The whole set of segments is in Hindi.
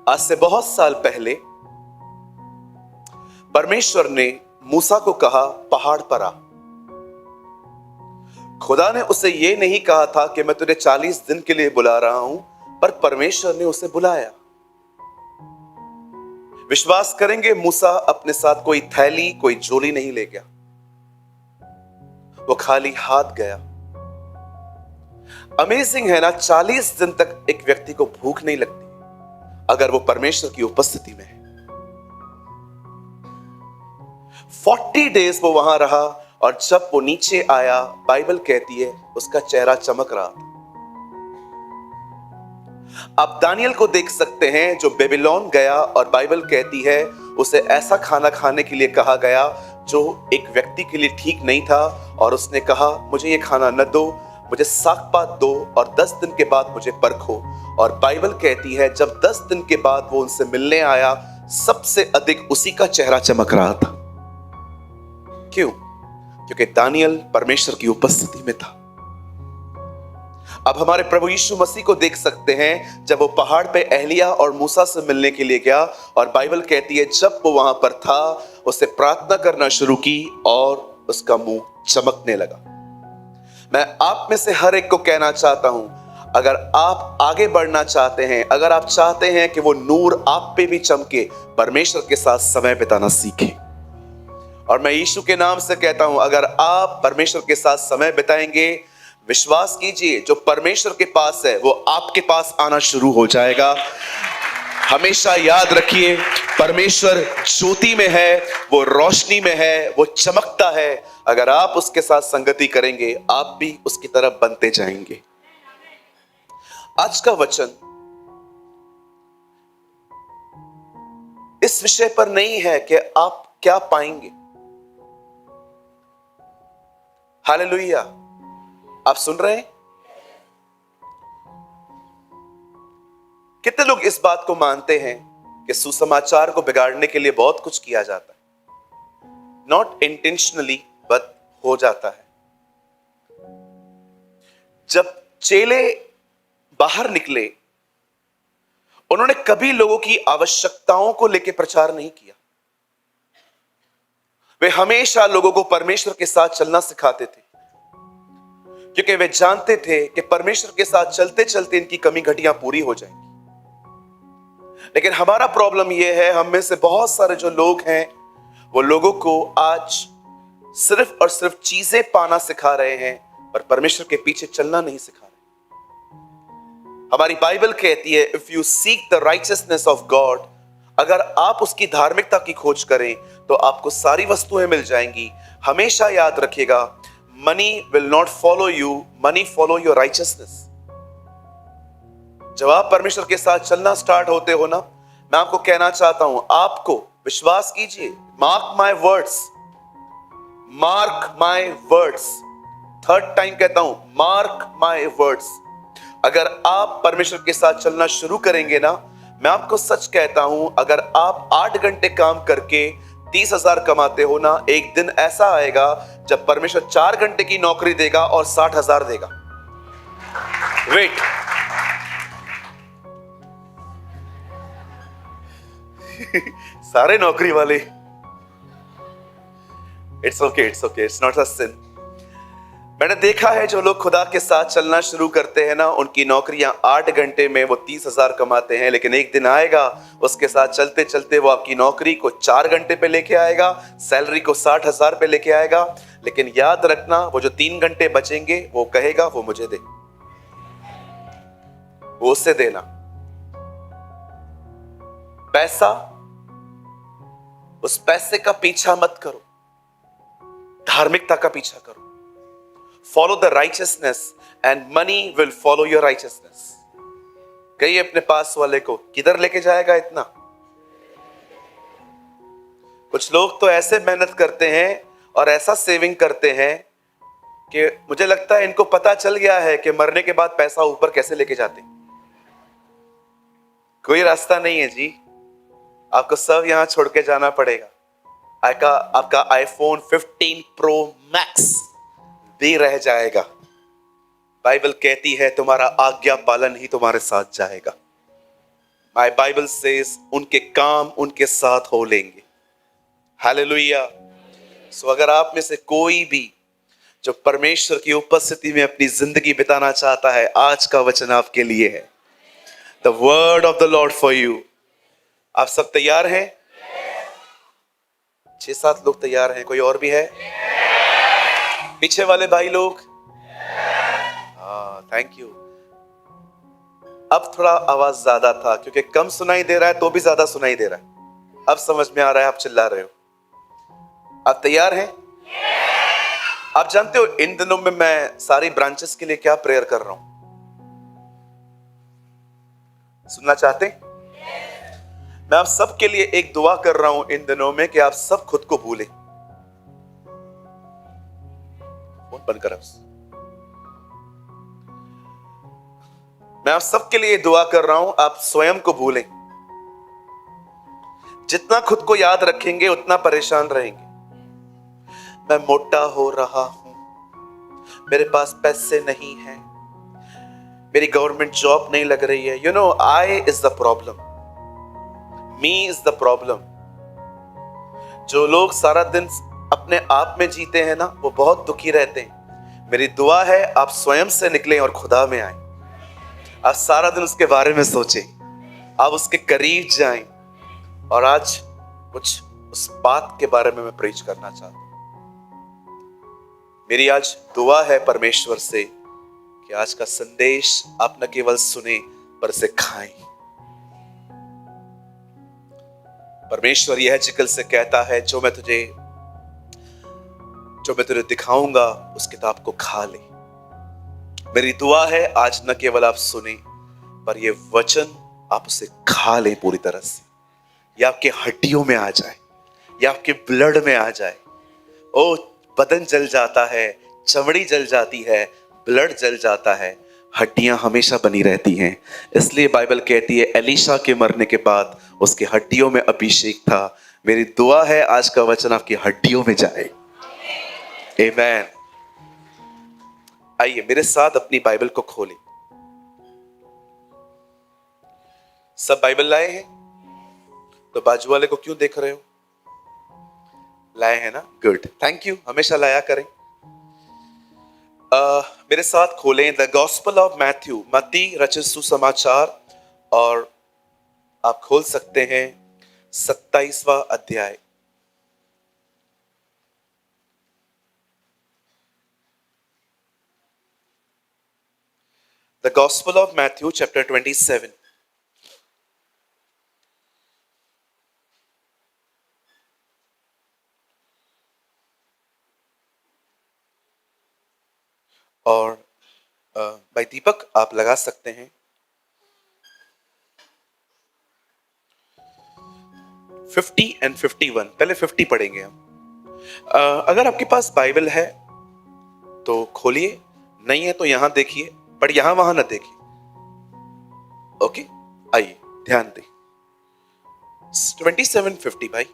आज से बहुत साल पहले परमेश्वर ने मूसा को कहा, पहाड़ पर आ। खुदा ने उसे यह नहीं कहा था कि मैं तुझे 40 दिन के लिए बुला रहा हूं, पर परमेश्वर ने उसे बुलाया। विश्वास करेंगे, मूसा अपने साथ कोई थैली, कोई झोली नहीं ले गया। वो खाली हाथ गया। अमेजिंग है ना, 40 दिन तक एक व्यक्ति को भूख नहीं लगती अगर वो परमेश्वर की उपस्थिति में है। 40 डेज वो वहां रहा और जब वो नीचे आया, बाइबल कहती है उसका चेहरा चमक रहा था। आप दानियल को देख सकते हैं जो बेबीलोन गया और बाइबल कहती है उसे ऐसा खाना खाने के लिए कहा गया जो एक व्यक्ति के लिए ठीक नहीं था, और उसने कहा मुझे ये खाना न दो, मुझे सागपात दो और 10 दिन के बाद मुझे परखो। और बाइबल कहती है जब 10 दिन के बाद वो उनसे मिलने आया, सबसे अधिक उसी का चेहरा चमक रहा था। क्यों? क्योंकि दानियल परमेश्वर की उपस्थिति में था। अब हमारे प्रभु यीशु मसीह को देख सकते हैं जब वो पहाड़ पे एलिया और मूसा से मिलने के लिए गया, और बाइबल कहती है जब वो वहां पर था उसे प्रार्थना करना शुरू की और उसका मुंह चमकने लगा। मैं आप में से हर एक को कहना चाहता हूं, अगर आप आगे बढ़ना चाहते हैं, अगर आप चाहते हैं कि वो नूर आप पे भी चमके, परमेश्वर के साथ समय बिताना सीखें। और मैं यीशु के नाम से कहता हूं, अगर आप परमेश्वर के साथ समय बिताएंगे, विश्वास कीजिए जो परमेश्वर के पास है वो आपके पास आना शुरू हो जाएगा। हमेशा याद रखिए, परमेश्वर ज्योति में है, वो रोशनी में है, वो चमकता है। अगर आप उसके साथ संगति करेंगे, आप भी उसकी तरफ बनते जाएंगे। आज का वचन इस विषय पर नहीं है कि आप क्या पाएंगे। हालेलुया, आप सुन रहे हैं? कितने लोग इस बात को मानते हैं कि सुसमाचार को बिगाड़ने के लिए बहुत कुछ किया जाता है, नॉट इंटेंशनली बट हो जाता है। जब चेले बाहर निकले, उन्होंने कभी लोगों की आवश्यकताओं को लेकर प्रचार नहीं किया। वे हमेशा लोगों को परमेश्वर के साथ चलना सिखाते थे, क्योंकि वे जानते थे कि परमेश्वर के साथ चलते चलते इनकी कमी घटियां पूरी हो जाएंगी। लेकिन हमारा प्रॉब्लम यह है, हम में से बहुत सारे जो लोग हैं वो लोगों को आज सिर्फ और सिर्फ चीजें पाना सिखा रहे हैं, पर परमेश्वर के पीछे चलना नहीं सिखा रहे। हमारी बाइबल कहती है if you seek the righteousness of God, अगर आप उसकी धार्मिकता की खोज करें तो आपको सारी वस्तुएं मिल जाएंगी। हमेशा याद रखिएगा, money will not follow you, money follow your righteousness. जब आप परमेश्वर के साथ चलना स्टार्ट होते हो ना, मैं आपको कहना चाहता हूं, आपको विश्वास कीजिए, mark my words, mark my words, 3rd time कहता हूं, मार्क माय वर्ड्स। अगर आप परमेश्वर के साथ चलना शुरू करेंगे ना, मैं आपको सच कहता हूं, अगर आप 8 घंटे काम करके 30,000 कमाते हो ना, एक दिन ऐसा आएगा जब परमेश्वर 4 घंटे की नौकरी देगा और 60,000 देगा। वेट, सारे नौकरी वाले, it's okay, it's not a sin. मैंने देखा है जो लोग खुदा के साथ चलना शुरू करते हैं ना, उनकी नौकरियां 8 घंटे में वो 30,000 कमाते हैं, लेकिन एक दिन आएगा उसके साथ चलते चलते वो आपकी नौकरी को 4 घंटे पे लेके आएगा, सैलरी को 60,000 पे लेके आएगा। लेकिन याद रखना, वो जो 3 घंटे बचेंगे वो कहेगा वो मुझे दे, वो उससे देना। पैसा, उस पैसे का पीछा मत करो, धार्मिकता का पीछा करो। Follow the righteousness and money will follow your righteousness। कहिए अपने पास वाले को, किधर लेके जाएगा इतना? कुछ लोग तो ऐसे मेहनत करते हैं और ऐसा सेविंग करते हैं कि मुझे लगता है इनको पता चल गया है कि मरने के बाद पैसा ऊपर कैसे लेके जाते। कोई रास्ता नहीं है जी, आपको सब यहां छोड़ के जाना पड़ेगा। आपका iPhone 15 Pro Max भी रह जाएगा। बाइबल कहती है तुम्हारा आज्ञा पालन ही तुम्हारे साथ जाएगा। माय बाइबल सेज उनके काम उनके साथ हो लेंगे। हालेलुया। सो अगर आप में से कोई भी जो परमेश्वर की उपस्थिति में अपनी जिंदगी बिताना चाहता है, आज का वचन आपके लिए है। The word of the Lord for you. आप सब तैयार हैं? 6-7 लोग तैयार हैं। कोई और भी है? पीछे वाले भाई लोग? हाँ, थैंक यू। अब थोड़ा आवाज ज्यादा था क्योंकि कम सुनाई दे रहा है तो भी ज्यादा सुनाई दे रहा है। अब समझ में आ रहा है, आप चिल्ला रहे हो। आप तैयार हैं? आप जानते हो इन दिनों में मैं सारी ब्रांचेस के लिए क्या प्रेयर कर रहा हूं? सुनना चाहते हैं? मैं आप सब के लिए एक दुआ कर रहा हूं इन दिनों में कि आप सब खुद को भूलें। फोन बंद कर। मैं आप सब के लिए दुआ कर रहा हूं, आप स्वयं को भूलें। जितना खुद को याद रखेंगे उतना परेशान रहेंगे। मैं मोटा हो रहा हूं, मेरे पास पैसे नहीं हैं, मेरी गवर्नमेंट जॉब नहीं लग रही है। You know, I is the problem, me is the problem. जो लोग सारा दिन अपने आप में जीते हैं ना, वो बहुत दुखी रहते हैं। मेरी दुआ है आप स्वयं से निकलें और खुदा में आए। आप सारा दिन उसके बारे में सोचें, आप उसके करीब जाएं। और आज कुछ उस बात के बारे में मैं प्रीच करना चाहता हूं। मेरी आज दुआ है परमेश्वर से कि आज का संदेश आप न केवल सुने पर इसे खाएं। परमेश्वर यह जिक्र से कहता है, जो मैं तुझे दिखाऊंगा उस किताब को खा ले। मेरी दुआ है आज न केवल आप सुने पर ये वचन आप उसे खा लें पूरी तरह से। या आपके हड्डियों में आ जाए, या आपके ब्लड में आ जाए। ओ, बदन जल जाता है, चमड़ी जल जाती है, ब्लड जल जाता है, हड्डियां हमेशा बनी रहती हैं। इसलिए बाइबल कहती है एलीशा के मरने के बाद उसके हड्डियों में अभिषेक था। मेरी दुआ है आज का वचन आपकी हड्डियों में जाए। आमीन। आइए मेरे साथ अपनी बाइबल को खोलें। सब बाइबल लाए हैं? तो बाजू वाले को क्यों देख रहे हो? लाए हैं ना? Good, thank you. हमेशा लाया करें। मेरे साथ खोलें द गॉस्पेल ऑफ मैथ्यू, मत्ती रचित सुसमाचार, और आप खोल सकते हैं 27वां अध्याय। The gospel of Matthew chapter 27। और भाई दीपक आप लगा सकते हैं। 50 और 51, पहले 50 पढ़ेंगे हम। अगर आपके पास बाइबल है तो खोलिए, नहीं है तो यहां देखिए, पर यहां वहां ना देखिए। ओके, आइए ध्यान दें। 27:50 भाई।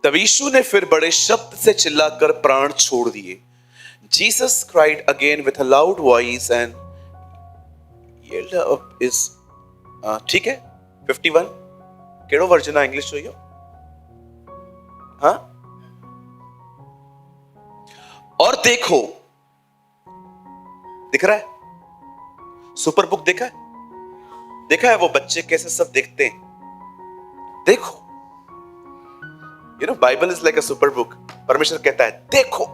तब यीशु ने फिर बड़े शब्द से चिल्लाकर प्राण छोड़ दिए। Jesus cried again with a loud voice and yelled up his ठीक है 51 केड़ो वर्जन है इंग्लिश चाहिए? हाँ, और देखो, दिख रहा है? सुपर बुक देखा है? देखा है वो बच्चे कैसे सब देखते हैं? देखो, you know Bible is like a super book. परमेश्वर कहता है देखो,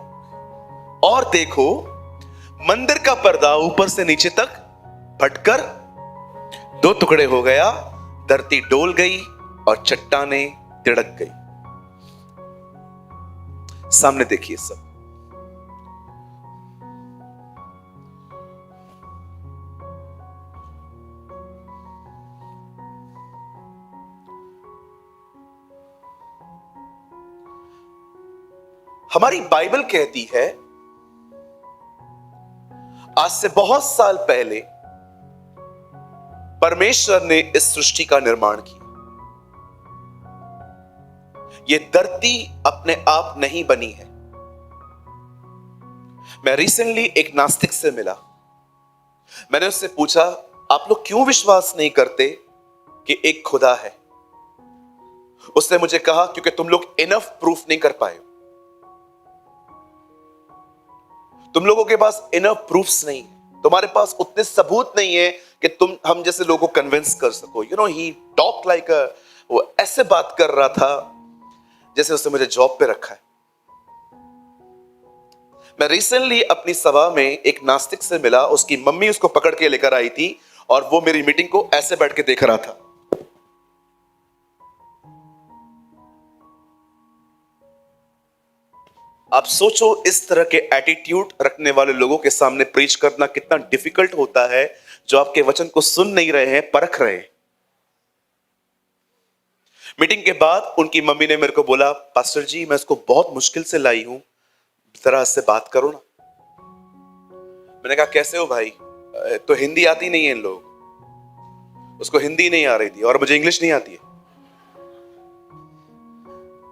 और देखो, मंदिर का पर्दा ऊपर से नीचे तक फटकर 2 टुकड़े हो गया, धरती डोल गई और चट्टानें तिड़क गई। सामने देखिए सब। हमारी बाइबल कहती है आज से बहुत साल पहले परमेश्वर ने इस सृष्टि का निर्माण किया। यह धरती अपने आप नहीं बनी है। मैं रिसेंटली एक नास्तिक से मिला। मैंने उससे पूछा, आप लोग क्यों विश्वास नहीं करते कि एक खुदा है? उसने मुझे कहा, क्योंकि तुम लोग इनफ प्रूफ नहीं कर पाए। तुम लोगों के पास इनफ प्रूफ्स नहीं है, तुम्हारे पास उतने सबूत नहीं है कि तुम हम जैसे लोगों को कन्विंस कर सको। ही टॉक लाइक वो ऐसे बात कर रहा था जैसे उसने मुझे जॉब पे रखा है। मैं रिसेंटली अपनी सभा में एक नास्तिक से मिला, उसकी मम्मी उसको पकड़ के लेकर आई थी और वो मेरी मीटिंग को ऐसे बैठ के देख रहा था। आप सोचो इस तरह के एटीट्यूड रखने वाले लोगों के सामने प्रीच करना कितना डिफिकल्ट होता है, जो आपके वचन को सुन नहीं रहे हैं, परख रहे हैं। मीटिंग के बाद उनकी मम्मी ने मेरे को बोला, पास्टर जी मैं इसको बहुत मुश्किल से लाई हूं, जरा इससे बात करो ना। मैंने कहा कैसे हो भाई? तो हिंदी आती नहीं है इन लोग, उसको हिंदी नहीं आ रही थी और मुझे इंग्लिश नहीं आती है।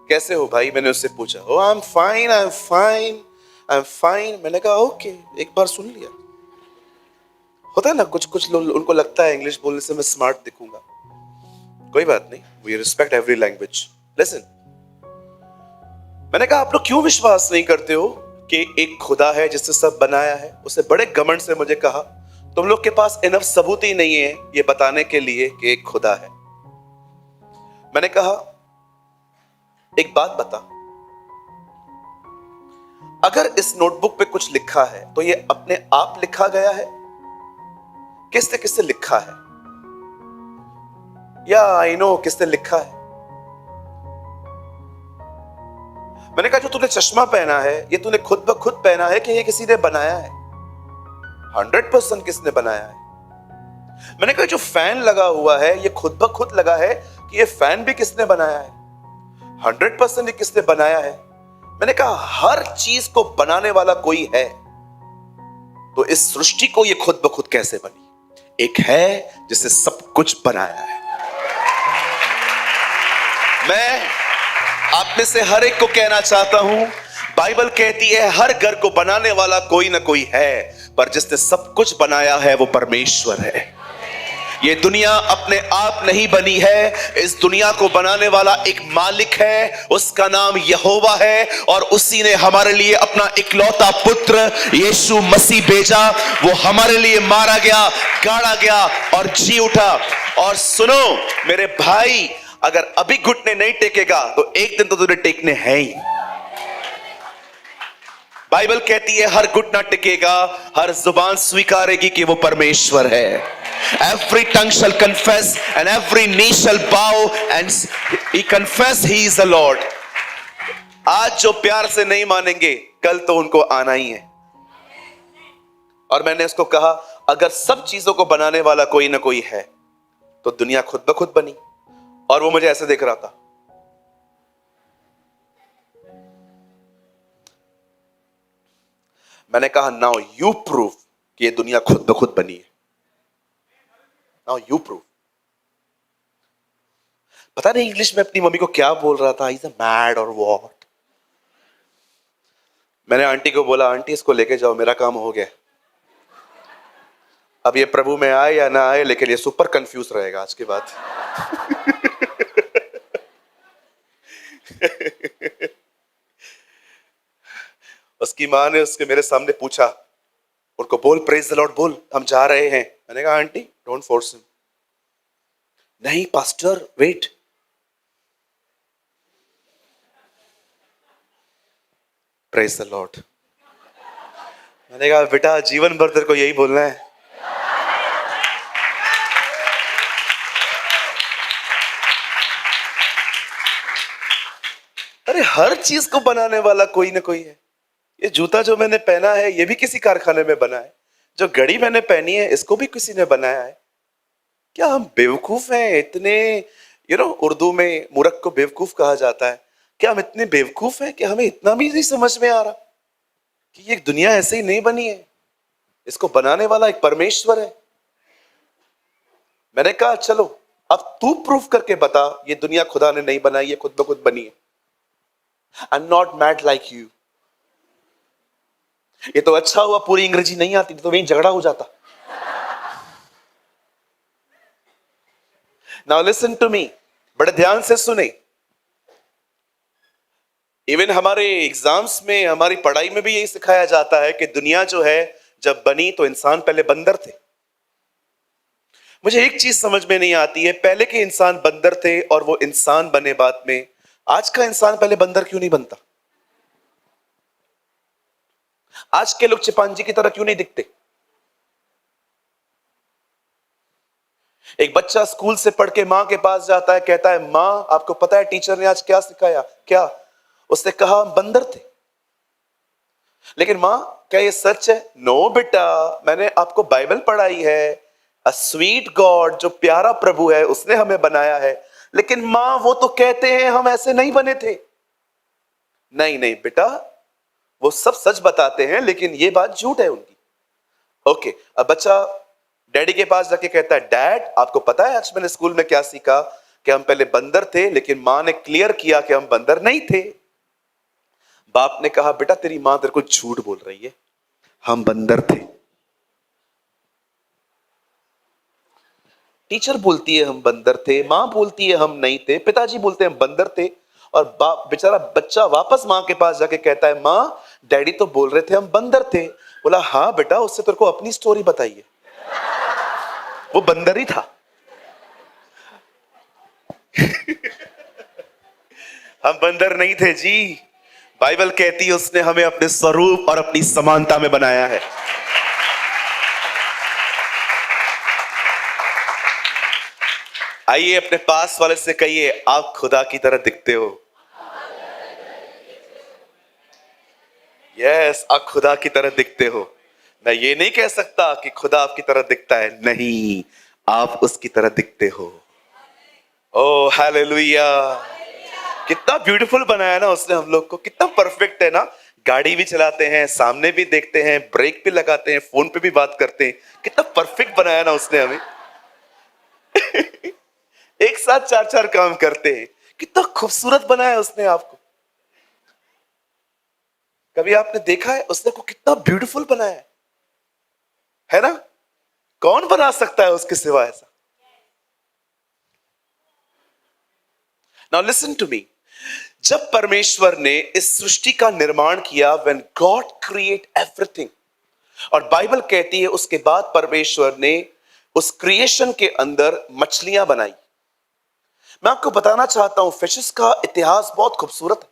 कैसे हो भाई? मैंने उससे पूछा। Oh I am fine, I am fine, I am fine. मैंने कहा ओके, एक बार सुन लिया। होता है ना, कुछ कुछ लोग उनको लगता है इंग्लिश बोलने से मैं स्मार्ट दिखूंगा। कोई बात नहीं, we respect every language. Listen, मैंने कहा आप लोग क्यों विश्वास नहीं करते हो कि एक खुदा है जिसने सब बनाया है? उसे बड़े घमंड से मुझे कहा, तुम लोग के पास इनफ सबूत ही नहीं है ये बताने के लिए कि एक खुदा है। मैंने कहा एक बात बता, अगर इस नोटबुक पे कुछ लिखा है तो ये अपने आप लिखा गया है? किसने किसने लिखा है? या आई नो किसने लिखा है। मैंने कहा जो तूने चश्मा पहना है ये तूने खुद ब खुद पहना है कि ये किसी ने बनाया है? 100% किसने बनाया है। मैंने कहा जो फैन लगा हुआ है ये खुद ब खुद लगा है कि ये फैन भी किसने बनाया है? 100% ये किसने बनाया है। मैंने कहा हर चीज को बनाने वाला कोई है, तो इस सृष्टि को ये खुद ब खुद कैसे बनी? एक है जिसने सब कुछ बनाया है। मैं आप में से हर एक को कहना चाहता हूं, बाइबल कहती है हर घर को बनाने वाला कोई ना कोई है, पर जिसने सब कुछ बनाया है वो परमेश्वर है। ये दुनिया अपने आप नहीं बनी है, इस दुनिया को बनाने वाला एक मालिक है, उसका नाम यहोवा है, और उसी ने हमारे लिए अपना इकलौता पुत्र यीशु मसीह भेजा। वो हमारे लिए मारा गया, गाड़ा गया और जी उठा। और सुनो मेरे भाई, अगर अभी घुटने नहीं टेकेगा तो एक दिन तो तुझे टेकने हैं ही। बाइबल कहती है हर घुटना टिकेगा, हर जुबान स्वीकारेगी कि वो परमेश्वर है। Every tongue shall confess and every knee shall bow and he confess he is the Lord. आज जो प्यार से नहीं मानेंगे कल तो उनको आना ही है। और मैंने उसको कहा अगर सब चीजों को बनाने वाला कोई ना कोई है तो दुनिया खुद ब खुद बनी। और वो मुझे ऐसे देख रहा था। मैंने कहा नाउ यू प्रूव कि ये दुनिया खुद ब खुद बनी है। Now you prove. पता नहीं इंग्लिश में अपनी मम्मी को क्या बोल रहा था, इज अ मैड और व्हाट। मैंने आंटी को बोला आंटी इसको लेके जाओ, मेरा काम हो गया। अब ये प्रभु में आए या ना आए, लेकिन ये सुपर कंफ्यूज रहेगा आज के बाद। उसकी माँ ने उसके मेरे सामने पूछा, उनको बोल प्रेज द लॉर्ड बोल, हम जा रहे हैं। मैंने कहा आंटी डोंट फोर्स हिम। नहीं pastor wait. Praise the lord. मैंने कहा बेटा जीवन भर तेरे को यही बोलना है। अरे हर चीज को बनाने वाला कोई ना कोई है। ये जूता जो मैंने पहना है ये भी किसी कारखाने में बना है। जो घड़ी मैंने पहनी है इसको भी किसी ने बनाया है। क्या हम बेवकूफ हैं इतने? उर्दू में मूर्ख को बेवकूफ कहा जाता है। क्या हम इतने बेवकूफ हैं कि हमें इतना भी नहीं समझ में आ रहा कि ये दुनिया ऐसे ही नहीं बनी है, इसको बनाने वाला एक परमेश्वर है। मैंने कहा चलो अब तू प्रूफ करके बता ये दुनिया खुदा ने नहीं बनाई, ये खुद ब खुद बनी है। I am not mad like you. ये तो अच्छा हुआ पूरी अंग्रेजी नहीं आती तो वहीं झगड़ा हो जाता। नाउ लिसन टू मी, बड़े ध्यान से सुने। इवन हमारे एग्जाम्स में, हमारी पढ़ाई में भी यही सिखाया जाता है कि दुनिया जो है जब बनी तो इंसान पहले बंदर थे। मुझे एक चीज समझ में नहीं आती है, पहले के इंसान बंदर थे और वो इंसान बने बाद में, आज का इंसान पहले बंदर क्यों नहीं बनता? आज के लोग चिंपांजी की तरह क्यों नहीं दिखते? एक बच्चा स्कूल से पढ़ के मां के पास जाता है, कहता है मां आपको पता है टीचर ने आज क्या सिखाया? क्या? उसने कहा हम बंदर थे। लेकिन मां क्या ये सच है? नो बेटा, मैंने आपको बाइबल पढ़ाई है, अ स्वीट गॉड, जो प्यारा प्रभु है उसने हमें बनाया है। लेकिन मां वो तो कहते हैं हम ऐसे नहीं बने थे। नहीं नहीं बेटा, वो सब सच बताते हैं लेकिन ये बात झूठ है उनकी। ओके, अब बच्चा डैडी के पास जाके कहता है डैड आपको पता है आज मैंने स्कूल में क्या सीखा? कि हम पहले बंदर थे लेकिन मां ने क्लियर किया कि हम बंदर नहीं थे। बाप ने कहा बेटा तेरी मां तेरे को झूठ बोल रही है, हम बंदर थे। टीचर बोलती है हम बंदर थे, मां बोलती है हम नहीं थे, पिताजी बोलते हैं हम बंदर थे, और बाप बेचारा बच्चा वापस मां के पास जाके कहता है मां डैडी तो बोल रहे थे हम बंदर थे। बोला हाँ बेटा, उससे तेरे को अपनी स्टोरी बताइए, वो बंदर ही था। हम बंदर नहीं थे जी, बाइबल कहती है उसने हमें अपने स्वरूप और अपनी समानता में बनाया है। आइए अपने पास वाले से कहिए आप खुदा की तरह दिखते हो। यस, आप खुदा की तरह दिखते हो। मैं ये नहीं कह सकता कि खुदा आपकी तरह दिखता है, नहीं, आप उसकी तरह दिखते हो। ओ हालेलुया, कितना ब्यूटीफुल बनाया ना उसने हम लोग को, कितना परफेक्ट है ना। गाड़ी भी चलाते हैं, सामने भी देखते हैं, ब्रेक भी लगाते हैं, फोन पे भी बात करते हैं, कितना परफेक्ट बनाया ना उसने हमें। एक साथ चार चार काम करते हैं, कितना खूबसूरत बनाया उसने आपको। कभी आपने देखा है उसने को कितना ब्यूटीफुल बनाया है ना? कौन बना सकता है उसके सिवा ऐसा? नाउ लिसन टू मी, जब परमेश्वर ने इस सृष्टि का निर्माण किया, व्हेन गॉड क्रिएट एवरीथिंग, और बाइबल कहती है उसके बाद परमेश्वर ने उस क्रिएशन के अंदर मछलियां बनाई। मैं आपको बताना चाहता हूं फिशेस का इतिहास बहुत खूबसूरत है।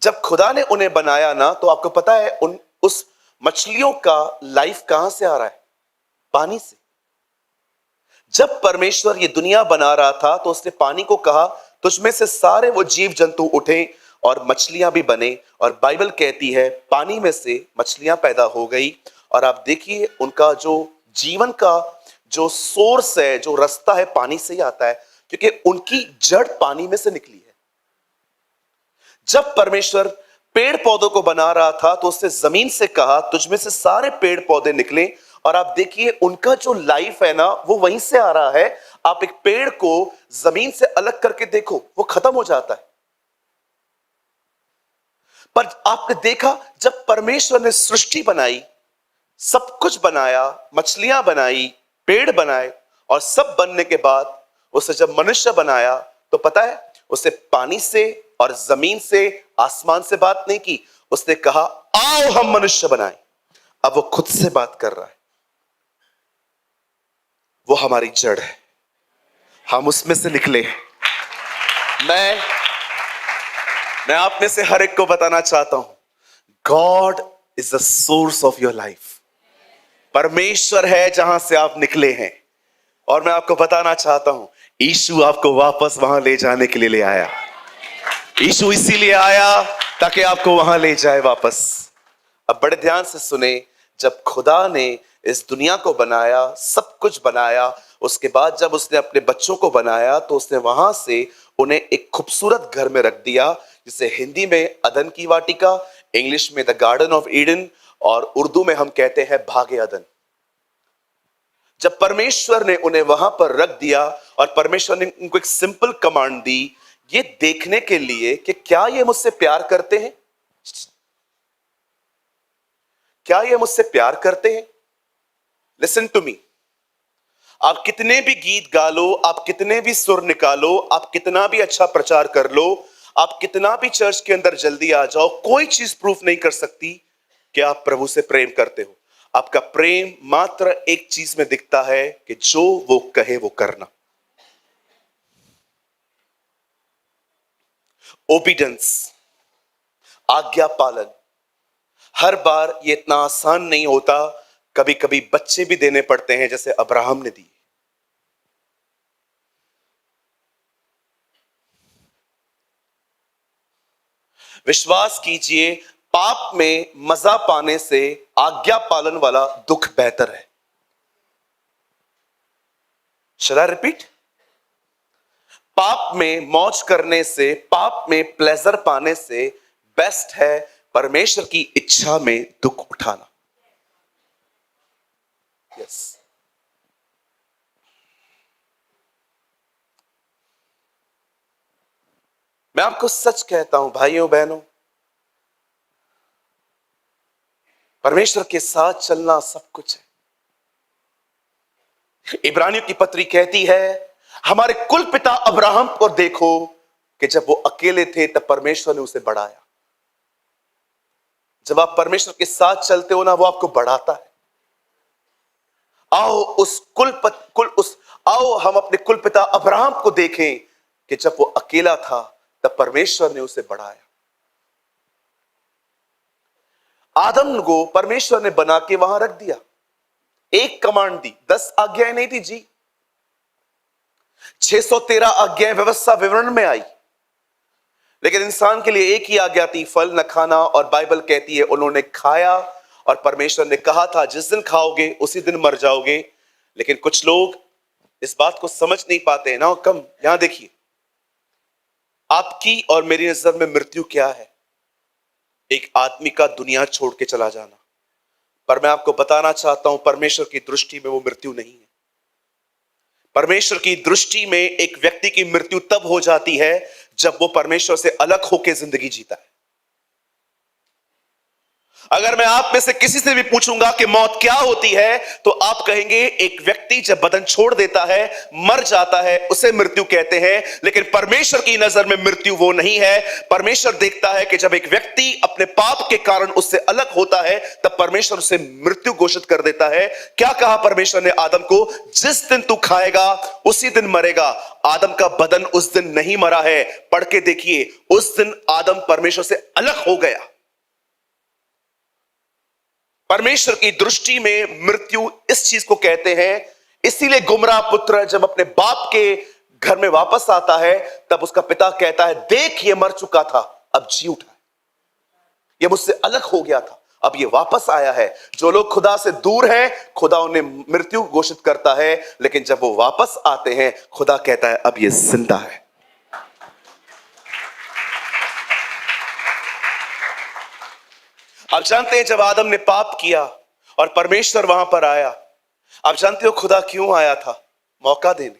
जब खुदा ने उन्हें बनाया ना, तो आपको पता है उस मछलियों का लाइफ कहां से आ रहा है? पानी से। जब परमेश्वर ये दुनिया बना रहा था तो उसने पानी को कहा तुझमें से सारे वो जीव जंतु उठे और मछलियां भी बने, और बाइबल कहती है पानी में से मछलियां पैदा हो गई। और आप देखिए उनका जो जीवन का जो सोर्स है, जो रास्ता है, पानी से ही आता है, क्योंकि उनकी जड़ पानी में से निकली है। जब परमेश्वर पेड़ पौधों को बना रहा था तो उसने जमीन से कहा तुझमें से सारे पेड़ पौधे निकले, और आप देखिए उनका जो लाइफ है ना वो वहीं से आ रहा है। आप एक पेड़ को जमीन से अलग करके देखो, वो खत्म हो जाता है। पर आपने देखा जब परमेश्वर ने सृष्टि बनाई, सब कुछ बनाया, मछलियां बनाई, पेड़ बनाए, और सब बनने के बाद उसे जब मनुष्य बनाया तो पता है उसे पानी से और जमीन से, आसमान से बात नहीं की, उसने कहा आओ हम मनुष्य बनाएं। अब वो खुद से बात कर रहा है, वो हमारी जड़ है, हम उसमें से निकले हैं। मैं आप में से हर एक को बताना चाहता हूं, God is the source of your life. परमेश्वर है जहां से आप निकले हैं, और मैं आपको बताना चाहता हूं यीशु आपको वापस वहां ले जाने के लिए ले आया। यीशु इसीलिए आया ताकि आपको वहां ले जाए वापस। अब बड़े ध्यान से सुने, जब खुदा ने इस दुनिया को बनाया, सब कुछ बनाया, उसके बाद जब उसने अपने बच्चों को बनाया तो उसने वहां से उन्हें एक खूबसूरत घर में रख दिया, जिसे हिंदी में अदन की वाटिका, इंग्लिश में द गार्डन ऑफ ईडन, और उर्दू में हम कहते हैं भागे अदन। जब परमेश्वर ने उन्हें वहां पर रख दिया और परमेश्वर ने उनको एक सिंपल कमांड दी, ये देखने के लिए कि क्या ये मुझसे प्यार करते हैं, क्या ये मुझसे प्यार करते हैं। लिसन टू मी, आप कितने भी गीत गा लो, आप कितने भी सुर निकालो, आप कितना भी अच्छा प्रचार कर लो, आप कितना भी चर्च के अंदर जल्दी आ जाओ, कोई चीज प्रूफ नहीं कर सकती कि आप प्रभु से प्रेम करते हो। आपका प्रेम मात्र एक चीज में दिखता है कि जो वो कहे वो करना। ओबीडेंस, आज्ञा पालन। हर बार ये इतना आसान नहीं होता, कभी कभी बच्चे भी देने पड़ते हैं, जैसे अब्राहम ने दिए। विश्वास कीजिए, पाप में मजा पाने से आज्ञा पालन वाला दुख बेहतर है। शैल आई रिपीट? पाप में मौज करने से, पाप में प्लेजर पाने से बेस्ट है परमेश्वर की इच्छा में दुख उठाना। यस। मैं आपको सच कहता हूं भाइयों बहनों, परमेश्वर के साथ चलना सब कुछ है। इब्रानियों की पत्री कहती है, हमारे कुल पिता अब्राहम को देखो कि जब वो अकेले थे तब परमेश्वर ने उसे बढ़ाया। जब आप परमेश्वर के साथ चलते हो ना, वो आपको बढ़ाता है। आओ आओ हम अपने कुल पिता अब्राहम को देखें कि जब वो अकेला था तब परमेश्वर ने उसे बढ़ाया। आदम को परमेश्वर ने बना के वहां रख दिया, एक कमांड दी, 10 आज्ञाएं नहीं थी जी, 613 आज्ञाएं व्यवस्था विवरण में आई, लेकिन इंसान के लिए एक ही आज्ञा थी, फल न खाना। और बाइबल कहती है उन्होंने खाया और परमेश्वर ने कहा था जिस दिन खाओगे उसी दिन मर जाओगे। लेकिन कुछ लोग इस बात को समझ नहीं पाते हैं ना। कम यहां देखिए, आपकी और मेरी नजर में मृत्यु क्या है? एक आदमी का दुनिया छोड़ के चला जाना। पर मैं आपको बताना चाहता हूं, परमेश्वर की दृष्टि में वो मृत्यु नहीं है। परमेश्वर की दृष्टि में एक व्यक्ति की मृत्यु तब हो जाती है जब वो परमेश्वर से अलग होकर जिंदगी जीता है। अगर मैं आप में से किसी से भी पूछूंगा कि मौत क्या होती है, तो आप कहेंगे एक व्यक्ति जब बदन छोड़ देता है, मर जाता है, उसे मृत्यु कहते हैं। लेकिन परमेश्वर की नजर में मृत्यु वो नहीं है। परमेश्वर देखता है कि जब एक व्यक्ति अपने पाप के कारण उससे अलग होता है, तब परमेश्वर उसे मृत्यु घोषित कर देता है। क्या कहा परमेश्वर ने आदम को? जिस दिन तू खाएगा उसी दिन मरेगा। आदम का बदन उस दिन नहीं मरा है। पढ़ के देखिए, उस दिन आदम परमेश्वर से अलग हो गया। परमेश्वर की दृष्टि में मृत्यु इस चीज को कहते हैं। इसीलिए गुमराह पुत्र जब अपने बाप के घर में वापस आता है, तब उसका पिता कहता है, देख ये मर चुका था, अब जी उठा है, ये मुझसे अलग हो गया था, अब ये वापस आया है। जो लोग खुदा से दूर हैं, खुदा उन्हें मृत्यु घोषित करता है, लेकिन जब वो वापस आते हैं, खुदा कहता है अब ये जिंदा है। आप जानते हैं जब आदम ने पाप किया और परमेश्वर वहां पर आया, आप जानते हो खुदा क्यों आया था? मौका देने।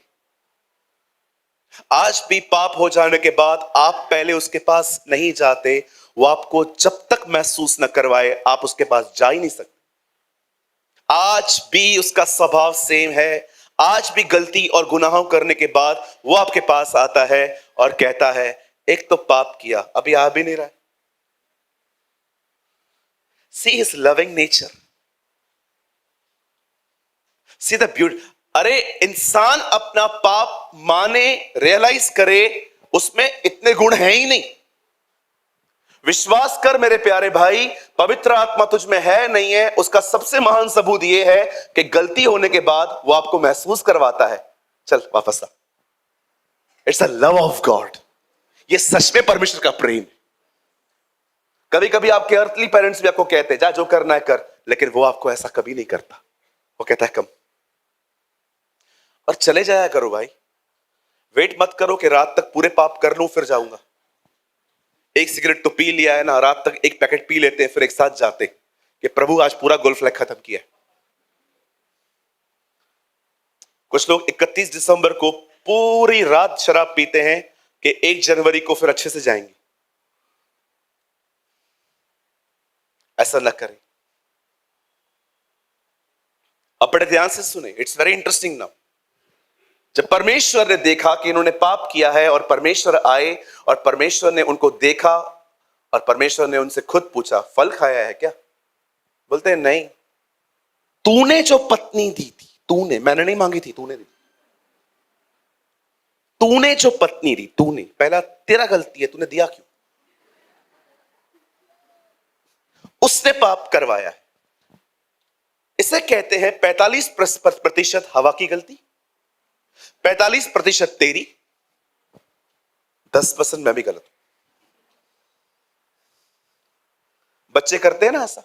आज भी पाप हो जाने के बाद आप पहले उसके पास नहीं जाते। वो आपको जब तक महसूस न करवाए आप उसके पास जा ही नहीं सकते। आज भी उसका स्वभाव सेम है। आज भी गलती और गुनाहों करने के बाद वो आपके पास आता है और कहता है, एक तो पाप किया, अभी आ भी नहीं रहा है। See his loving nature. See the beauty. अरे इंसान अपना पाप माने, रियलाइज करे, उसमें इतने गुण हैं ही नहीं। विश्वास कर मेरे प्यारे भाई, पवित्र आत्मा तुझ में है नहीं है, उसका सबसे महान सबूत यह है कि गलती होने के बाद वो आपको महसूस करवाता है, चल वापस आ। It's a love of God. ये सच में परमेश्वर का प्रेम। कभी कभी आपके अर्थली पेरेंट्स भी आपको कहते हैं जा जो करना है कर, लेकिन वो आपको ऐसा कभी नहीं करता। वो कहता है कम और चले जाया करो भाई। वेट मत करो कि रात तक पूरे पाप कर लूं फिर जाऊंगा। एक सिगरेट तो पी लिया है ना, रात तक एक पैकेट पी लेते हैं, फिर एक साथ जाते कि प्रभु आज पूरा गोल्फ फ्लैग खत्म किया। कुछ लोग 31 दिसंबर को पूरी रात शराब पीते हैं कि 1 जनवरी को फिर अच्छे से जाएंगे। ऐसा न करें। अब बड़े ध्यान से सुने, इट्स वेरी इंटरेस्टिंग नाउ। जब परमेश्वर ने देखा कि इन्होंने पाप किया है और परमेश्वर आए और परमेश्वर ने उनको देखा और परमेश्वर ने उनसे खुद पूछा, फल खाया है क्या? बोलते हैं नहीं, तूने जो पत्नी दी थी, तूने, मैंने नहीं मांगी थी, तूने दी। तूने जो पत्नी दी, तूने, पहला तेरा गलती है, तूने दिया क्यों? उसने पाप करवाया है। इसे कहते हैं 45% हवा की गलती, 45% तेरी, 10% मैं भी गलत हूं। बच्चे करते हैं ना ऐसा।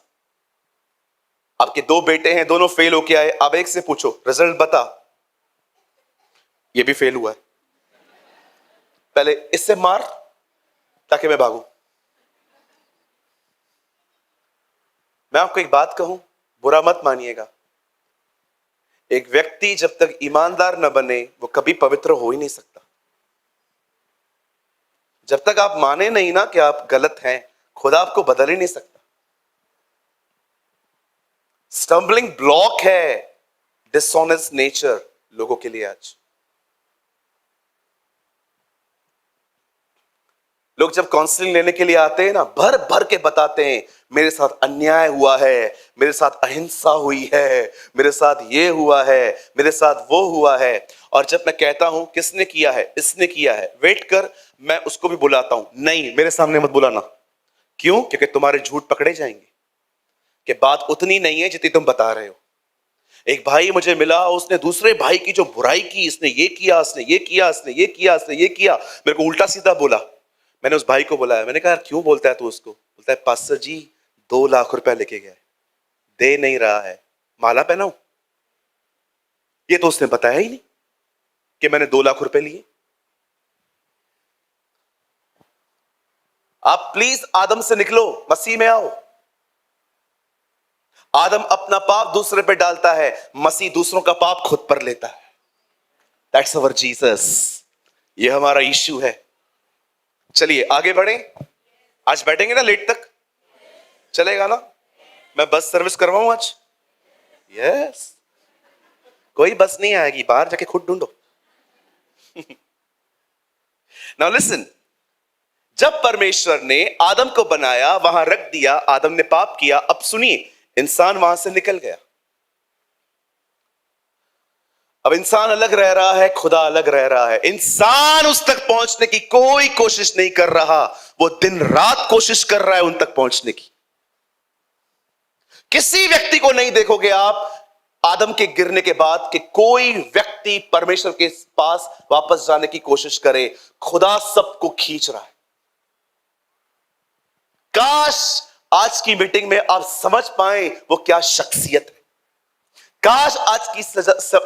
आपके 2 बेटे हैं, दोनों फेल होके आए, अब एक से पूछो रिजल्ट बता, ये भी फेल हुआ है, पहले इससे मार ताकि मैं भागूं। मैं आपको एक बात कहूं, बुरा मत मानिएगा, एक व्यक्ति जब तक ईमानदार न बने वो कभी पवित्र हो ही नहीं सकता। जब तक आप माने नहीं ना कि आप गलत हैं, खुदा आपको बदल ही नहीं सकता। स्टम्बलिंग ब्लॉक है डिसऑनेस्ट नेचर लोगों के लिए। आज लोग जब काउंसलिंग लेने के लिए आते हैं ना, भर भर के बताते हैं मेरे साथ अन्याय हुआ है, मेरे साथ अहिंसा हुई है, मेरे साथ ये हुआ है, मेरे साथ वो हुआ है। और जब मैं कहता हूं किसने किया है, इसने किया है, वेट कर, मैं उसको भी बुलाता हूं, नहीं मेरे सामने मत बुलाना। क्यों? क्योंकि तुम्हारे झूठ पकड़े जाएंगे कि बात उतनी नहीं है जितनी तुम बता रहे हो। एक भाई मुझे मिला, उसने दूसरे भाई की जो बुराई की, इसने ये किया, इसने ये किया, इसने ये किया, इसने ये किया, मेरे को उल्टा सीधा बोला। मैंने उस भाई को बुलाया, मैंने कहा क्यों बोलता है तू उसको? बोलता है पास्टर जी 2 लाख रुपया लेके गया, दे नहीं रहा है, माला पहनाऊं? ये तो उसने बताया ही नहीं कि मैंने 2 लाख रुपए लिए। आप प्लीज आदम से निकलो, मसीह में आओ। आदम अपना पाप दूसरे पे डालता है, मसीह दूसरों का पाप खुद पर लेता है। दैट्स अवर जीसस, ये हमारा यीशु है। चलिए आगे बढ़े। आज बैठेंगे ना लेट तक? चलेगा ना? मैं बस सर्विस करवाऊं आज? यस। कोई बस नहीं आएगी, बाहर जाके खुद ढूंढो। नाउ लिसन, जब परमेश्वर ने आदम को बनाया, वहां रख दिया, आदम ने पाप किया। अब सुनिए, इंसान वहां से निकल गया। अब इंसान अलग रह रहा है, खुदा अलग रह रहा है। इंसान उस तक पहुंचने की कोई कोशिश नहीं कर रहा, वो दिन रात कोशिश कर रहा है उन तक पहुंचने की। किसी व्यक्ति को नहीं देखोगे आप आदम के गिरने के बाद कि कोई व्यक्ति परमेश्वर के पास वापस जाने की कोशिश करे। खुदा सबको खींच रहा है। काश आज की मीटिंग में आप समझ पाए वो क्या शख्सियत है। काश आज की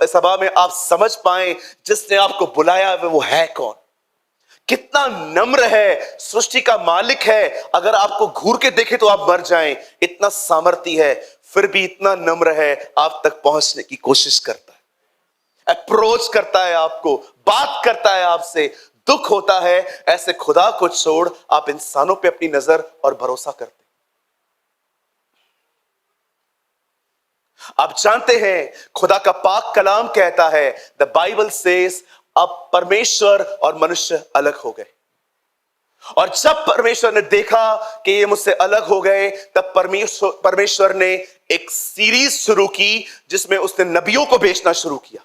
सभा में आप समझ पाए जिसने आपको बुलाया वो है कौन, कितना नम्र है, सृष्टि का मालिक है। अगर आपको घूर के देखे तो आप मर जाएं, इतना सामर्थ्य है, फिर भी इतना नम्र है, आप तक पहुंचने की कोशिश करता है, अप्रोच करता है आपको, बात करता है आपसे। दुख होता है ऐसे खुदा को छोड़ आप इंसानों पे अपनी नजर और भरोसा करते। आप जानते हैं खुदा का पाक कलाम कहता है, द बाइबल सेज, अब परमेश्वर और मनुष्य अलग हो गए। और जब परमेश्वर ने देखा कि ये मुझसे अलग हो गए, तब परमेश्वर ने एक सीरीज शुरू की जिसमें उसने नबियों को भेजना शुरू किया।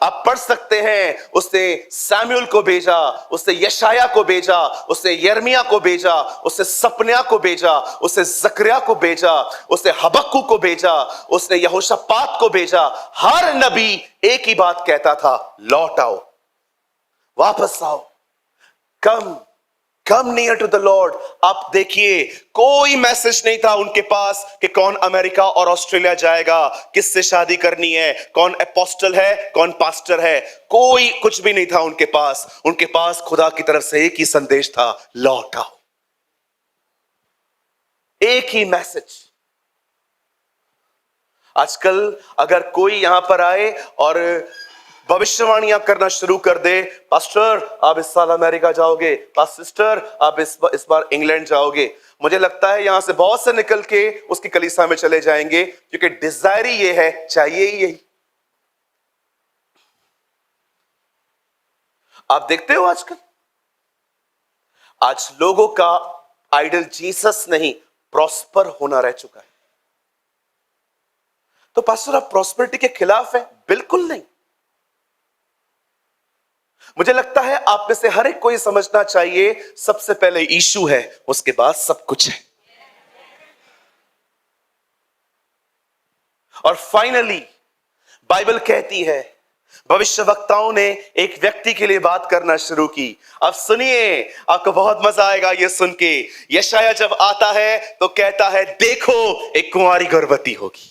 आप पढ़ सकते हैं, उसने सैमुअल को भेजा, उसने यशाया को भेजा, उसने यिर्मयाह को भेजा, उसने सपन्याह को भेजा, उसने जकरिया को भेजा, उसने हबक्कू को भेजा, उसने यहोशापात को भेजा। हर नबी एक ही बात कहता था, लौट आओ, वापस आओ, come near to the lord. आप देखिए, कोई मैसेज नहीं था उनके पास कि कौन अमेरिका और ऑस्ट्रेलिया जाएगा, किससे शादी करनी है, कौन अपोस्टल है, कौन पास्टर है, कोई कुछ भी नहीं था उनके पास। उनके पास खुदा की तरफ से एक ही संदेश था, लौट आओ। एक ही मैसेज। आजकल अगर कोई यहां पर आए और भविष्यवाणियां करना शुरू कर दे, पास्टर आप इस साल अमेरिका जाओगे, सिस्टर आप इस बार इंग्लैंड जाओगे, मुझे लगता है यहां से बहुत से निकल के उसकी कलीसिया में चले जाएंगे, क्योंकि डिजायर ही ये है, चाहिए ही यही। आप देखते हो आजकल, आज लोगों का आइडल जीसस नहीं, प्रॉस्पर होना रह चुका है। तो पास्टर आप प्रॉस्पेरिटी के खिलाफ है? बिल्कुल नहीं। मुझे लगता है आप में से हर एक को यह समझना चाहिए, सबसे पहले यीशु है, उसके बाद सब कुछ है। और फाइनली बाइबल कहती है, भविष्यवक्ताओं ने एक व्यक्ति के लिए बात करना शुरू की। अब सुनिए, आपको बहुत मजा आएगा यह सुन के। यशाया जब आता है तो कहता है, देखो एक कुंवारी गर्भवती होगी,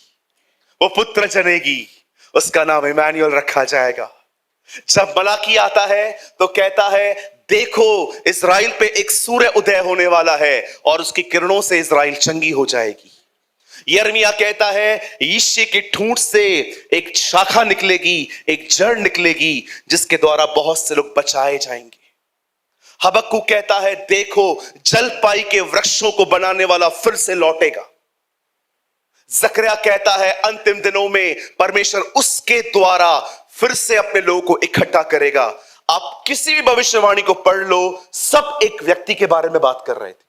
वो पुत्र जनेगी, उसका नाम इमैनुएल रखा जाएगा। जब मलाकी आता है तो कहता है, देखो इस्राएल पे एक सूर्य उदय होने वाला है और उसकी किरणों से इस्राएल चंगी हो जाएगी। यिर्मयाह कहता है, यिशै की ठूंठ से एक शाखा निकलेगी, एक जड़ निकलेगी, जिसके द्वारा बहुत से लोग बचाए जाएंगे। हबक्कुक कहता है, देखो जलपाई के वृक्षों को बनाने वाला फिर से लौटेगा। जकरिया कहता है, अंतिम दिनों में परमेश्वर उसके द्वारा फिर से अपने लोगों को इकट्ठा करेगा। आप किसी भी भविष्यवाणी को पढ़ लो, सब एक व्यक्ति के बारे में बात कर रहे थे।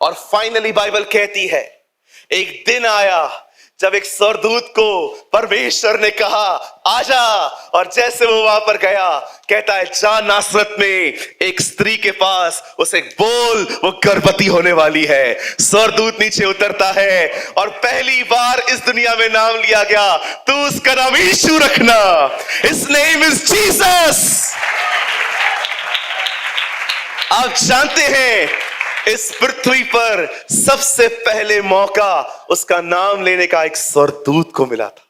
और फाइनली बाइबल कहती है, एक दिन आया जब एक स्वर्गदूत को परमेश्वर ने कहा, आजा, और जैसे वो वहां पर गया, कहता है, जा नासरत में एक स्त्री के पास, उसे बोल वो गर्भवती होने वाली है। स्वर्गदूत नीचे उतरता है और पहली बार इस दुनिया में नाम लिया गया, तू उसका नाम यीशु रखना, हिज नेम इज जीसस। आप जानते हैं, इस पृथ्वी पर सबसे पहले मौका उसका नाम लेने का एक स्वर्गदूत को मिला था।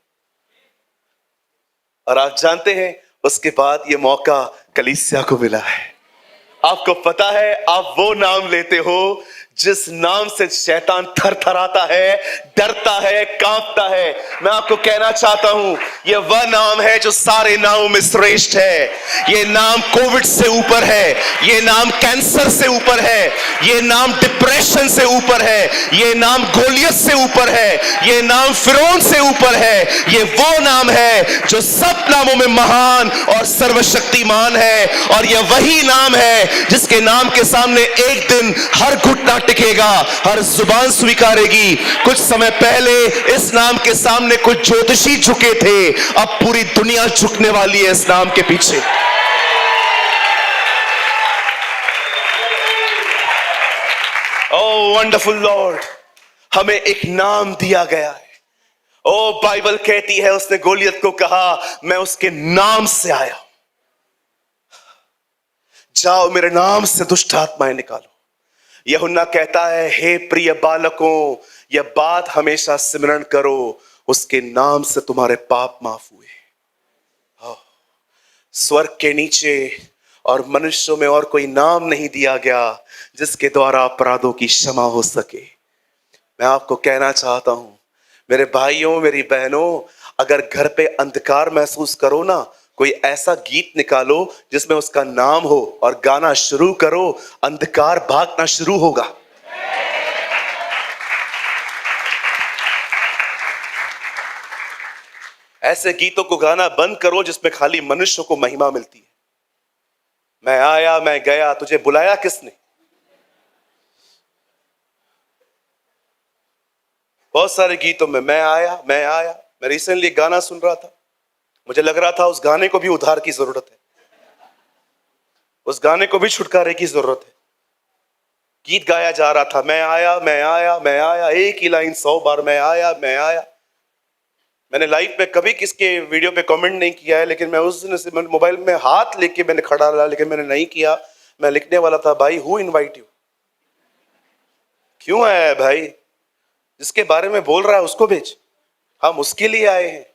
और आप जानते हैं, उसके बाद यह मौका कलीसिया को मिला है। आपको पता है, आप वो नाम लेते हो जिस नाम से शैतान थरथराता है, डरता है, कांपता है। मैं आपको कहना चाहता हूं, यह वह नाम है जो सारे नामों में श्रेष्ठ है। यह नाम कोविड से ऊपर है, यह नाम कैंसर से ऊपर है, यह नाम डिप्रेशन से ऊपर है, यह नाम गोलियत से ऊपर है, यह नाम फिरौन से ऊपर है। यह वो नाम है जो सब नामों में महान और सर्वशक्तिमान है। और यह वही नाम है जिसके नाम के सामने एक दिन हर घुटना टिकेगा, हर जुबान स्वीकारेगी। कुछ समय पहले इस नाम के सामने कुछ ज्योतिषी झुके थे, अब पूरी दुनिया झुकने वाली है इस नाम के पीछे। ओह वंडरफुल लॉर्ड, हमें एक नाम दिया गया है। ओ बाइबल कहती है, उसने गोलियत को कहा, मैं उसके नाम से आया, जाओ मेरे नाम से दुष्ट आत्माएं निकालो। यूहन्ना कहता है, हे प्रिय बालकों, यह बात हमेशा सिमरण करो, उसके नाम से तुम्हारे पाप माफ हुए। स्वर्ग के नीचे और मनुष्यों में और कोई नाम नहीं दिया गया जिसके द्वारा अपराधों की क्षमा हो सके। मैं आपको कहना चाहता हूं, मेरे भाइयों, मेरी बहनों, अगर घर पे अंधकार महसूस करो ना, कोई ऐसा गीत निकालो जिसमें उसका नाम हो और गाना शुरू करो, अंधकार भागना शुरू होगा। ऐसे गीतों को गाना बंद करो जिसमें खाली मनुष्यों को महिमा मिलती है। मैं आया, मैं गया, तुझे बुलाया किसने? बहुत सारे गीतों में मैं आया, मैं आया। मैं रिसेंटली एक गाना सुन रहा था, मुझे लग रहा था उस गाने को भी उद्धार की जरूरत है, उस गाने को भी छुटकारे की जरूरत है। गीत गाया जा रहा था, मैं आया, मैं आया, मैं आया, एक ही लाइन 100 बार, मैं आया, मैं आया। मैंने लाइव में कभी किसके वीडियो पे कमेंट नहीं किया है, लेकिन मैं उस दिन से मोबाइल में हाथ लेके मैंने खड़ा रहा, लेकिन मैंने नहीं किया। मैं लिखने वाला था, भाई हु इनवाइट यू, क्यों आया है भाई? जिसके बारे में बोल रहा है उसको भेज, हम उसके लिए आए हैं।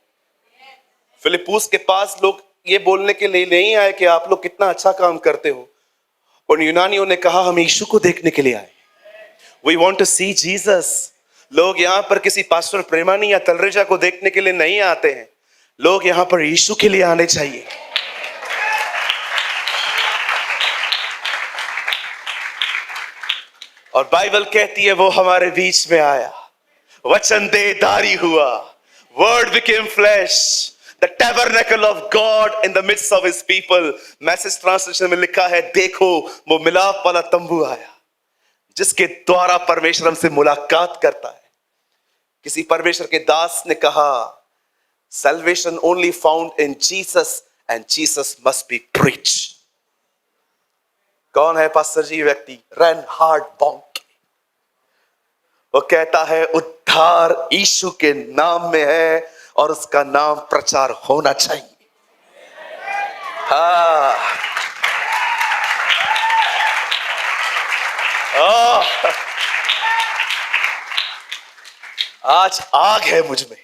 फिलिप्पुस के पास लोग ये बोलने के लिए नहीं आए कि आप लोग कितना अच्छा काम करते हो। उन यूनानियों ने कहा, हम यीशु को देखने के लिए आए, we want to see Jesus. लोग यहां पर किसी पास्टर प्रेमानी या तलरेजा को देखने के लिए नहीं आते हैं, लोग यहां पर यीशु के लिए आने चाहिए। और बाइबल कहती है, वो हमारे बीच में आया, वचन देहधारी हुआ, word became flesh, The tabernacle of God in the midst of his people. Message translation में लिखा है, देखो वो मिलाप वाला तंबू आया जिसके द्वारा परमेश्वर हमसे मुलाकात करता है। किसी परमेश्वर के दास ने कहा, salvation only found in Jesus and Jesus must be preached. कौन है पास्टर जी व्यक्ति? रेनहार्ड बॉन्के। वो कहता है उद्धार यीशु के नाम में है और उसका नाम प्रचार होना चाहिए। हाँ, आज आग है मुझ में।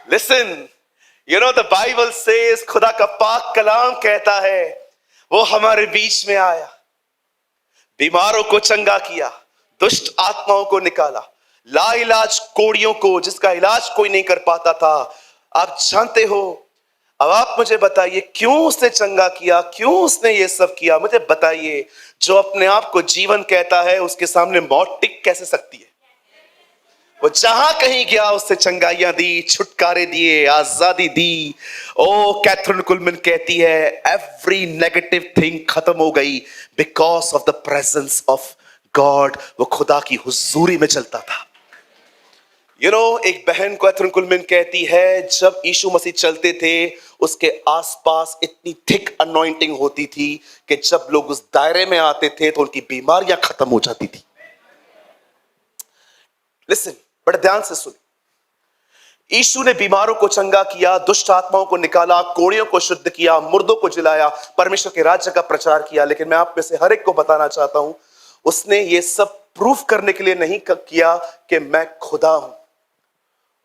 Listen, you know the Bible says, खुदा का पाक कलाम कहता है वो हमारे बीच में आया, बीमारों को चंगा किया, दुष्ट आत्माओं को निकाला, लाइलाज कोड़ियों को जिसका इलाज कोई नहीं कर पाता था। आप जानते हो, अब आप मुझे बताइए क्यों उसने चंगा किया, क्यों उसने ये सब किया? मुझे बताइए, जो अपने आप को जीवन कहता है उसके सामने मौत टिक कैसे सकती है? वो जहां कहीं गया उससे चंगाइयां दी, छुटकारे दिए, आजादी दी। ओ कैथरीन कुलमैन कहती है, एवरी नेगेटिव थिंग खत्म हो गई because of the presence of God. वो खुदा की हुजूरी में चलता था। You know, एक बहन कैथरीन कुलमैन कहती है, जब यीशु मसीह चलते थे उसके आसपास इतनी थिक अनॉइंटिंग होती थी कि जब लोग उस दायरे में आते थे तो उनकी बीमारियां खत्म हो जाती थी। लिसन, बड़े ध्यान से सुन। यीशु ने बीमारों को चंगा किया, दुष्ट आत्माओं को निकाला, कोड़ियों को शुद्ध किया, मुर्दों को जिलाया, परमेश्वर के राज्य का प्रचार किया। लेकिन मैं आप में से हर एक को बताना चाहता हूं, उसने ये सब प्रूफ करने के लिए नहीं किया कि मैं खुदा हूं।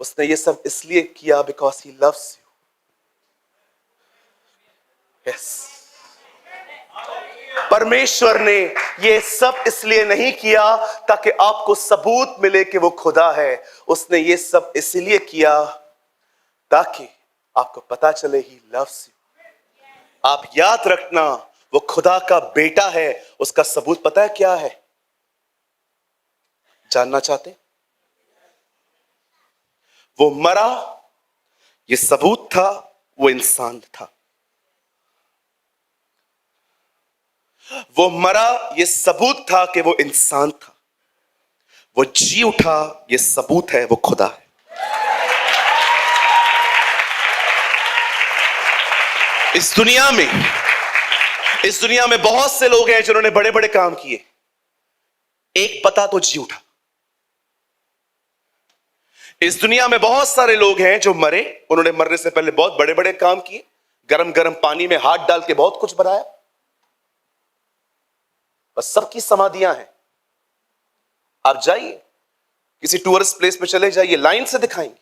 उसने ये सब इसलिए किया because he loves you. Yes, परमेश्वर ने ये सब इसलिए नहीं किया ताकि आपको सबूत मिले कि वो खुदा है। उसने ये सब इसलिए किया ताकि आपको पता चले ही लव्स यू। आप याद रखना, वो खुदा का बेटा है। उसका सबूत पता है क्या है? जानना चाहते? वो मरा, ये सबूत था वो इंसान था। वो मरा, ये सबूत था कि वो इंसान था। वो जी उठा, ये सबूत है वो खुदा है। इस दुनिया में बहुत से लोग हैं जिन्होंने बड़े बड़े काम किए, एक पता तो जी उठा। इस दुनिया में बहुत सारे लोग हैं जो मरे, उन्होंने मरने से पहले बहुत बड़े बड़े काम किए, गरम गरम पानी में हाथ डाल के बहुत कुछ बनाया, बस सबकी समाधियां हैं। आप जाइए किसी टूरिस्ट प्लेस में चले जाइए, लाइन से दिखाएंगे।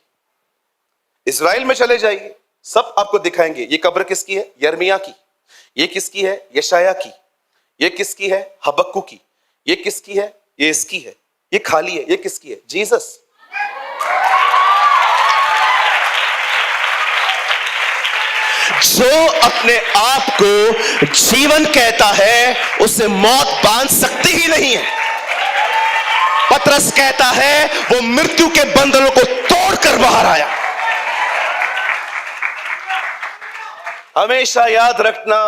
इजराइल में चले जाइए, सब आपको दिखाएंगे। ये कब्र किसकी है? यर्मिया की। ये किसकी है? यशाया की। ये किसकी है? हबक्कू की। ये किसकी है? ये इसकी है। ये खाली है। ये किसकी है? जीसस। जो अपने आप को जीवन कहता है उसे मौत बांध सकती ही नहीं है। पतरस कहता है वो मृत्यु के बंधनों को तोड़कर बाहर आया। हमेशा याद रखना,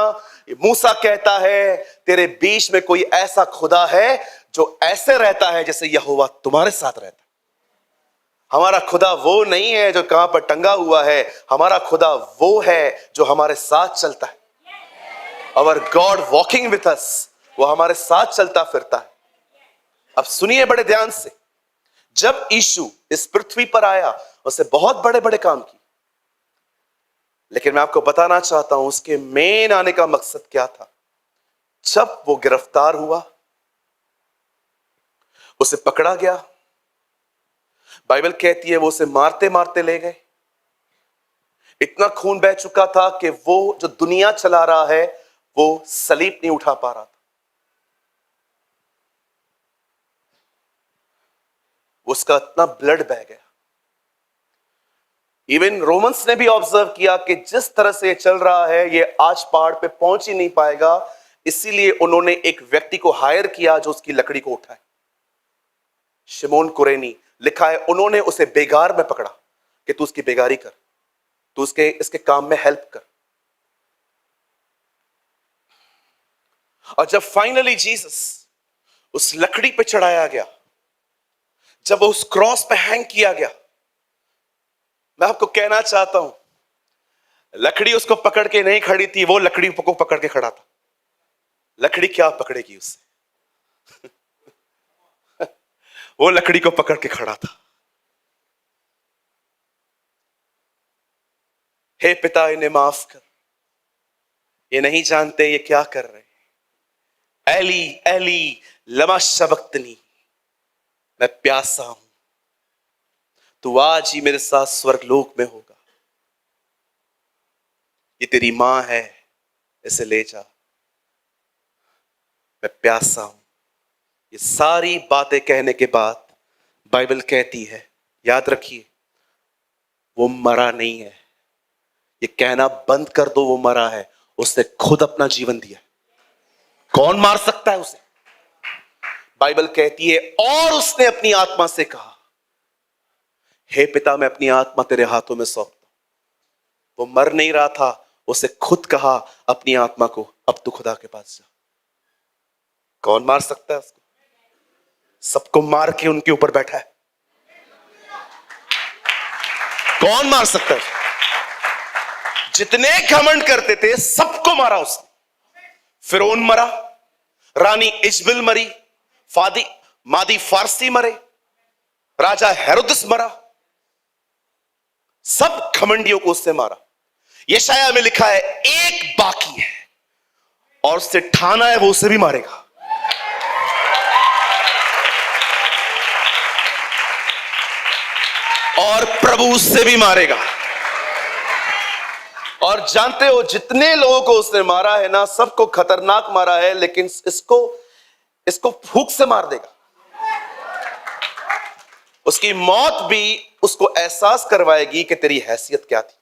मूसा कहता है तेरे बीच में कोई ऐसा खुदा है जो ऐसे रहता है जैसे यहोवा तुम्हारे साथ रहता है। हमारा खुदा वो नहीं है जो कहां पर टंगा हुआ है, हमारा खुदा वो है जो हमारे साथ चलता है। Our God walking with us, वो हमारे साथ चलता फिरता है। अब सुनिए बड़े ध्यान से, जब यीशु इस पृथ्वी पर आया उसने बहुत बड़े बड़े काम किए, लेकिन मैं आपको बताना चाहता हूं उसके मेन आने का मकसद क्या था। जब वो गिरफ्तार हुआ, उसे पकड़ा गया, बाइबल कहती है वो उसे मारते मारते ले गए। इतना खून बह चुका था कि वो जो दुनिया चला रहा है वो सलीब नहीं उठा पा रहा था। उसका इतना ब्लड बह गया। इवन रोमन्स ने भी ऑब्जर्व किया कि जिस तरह से ये चल रहा है ये आज पहाड़ पे पहुंच ही नहीं पाएगा, इसीलिए उन्होंने एक व्यक्ति को हायर किया जो उसकी लकड़ी को उठाए। शिमोन कुरेनी, लिखा है उन्होंने उसे बेगार में पकड़ा कि तू उसकी बेगारी कर। तू उसके इसके काम में हेल्प कर। और जब फाइनली जीसस उस लकड़ी पे चढ़ाया गया, जब वो उस क्रॉस पे हैंग किया गया, मैं आपको कहना चाहता हूं, लकड़ी उसको पकड़ के नहीं खड़ी थी, वो लकड़ी को पकड़ के खड़ा था। लकड़ी क्या पकड़ेगी उससे? वो लकड़ी को पकड़ के खड़ा था। हे पिता, इन्हें माफ कर, ये नहीं जानते ये क्या कर रहे हैं। एली एली लमा शबक्तनी, मैं प्यासा हूं, तू आज ही मेरे साथ स्वर्गलोक में होगा। ये तेरी मां है, इसे ले जा, मैं प्यासा हूं। ये सारी बातें कहने के बाद बाइबल कहती है, याद रखिए, वो मरा नहीं है। ये कहना बंद कर दो वो मरा है, उसने खुद अपना जीवन दिया। कौन मार सकता है उसे? बाइबल कहती है, और उसने अपनी आत्मा से कहा, हे पिता, मैं अपनी आत्मा तेरे हाथों में सौंपता हूं। वो मर नहीं रहा था, उसे खुद कहा अपनी आत्मा को, अब तू खुदा के पास जा। कौन मार सकता है उसको? सबको मार के उनके ऊपर बैठा है। कौन मार सकता है? जितने घमंड करते थे सबको मारा उसने। फिरौन मरा, रानी इजबिल मरी, मादी फारसी मरे, राजा हेरोदस मरा, सब घमंडियों को उससे मारा। यशाया में लिखा है, एक बाकी है और उससे ठाना है वो उसे भी मारेगा। और प्रभु उससे भी मारेगा। और जानते हो, जितने लोगों को उसने मारा है ना, सबको खतरनाक मारा है, लेकिन इसको फूंक से मार देगा। उसकी मौत भी उसको एहसास करवाएगी कि तेरी हैसियत क्या थी।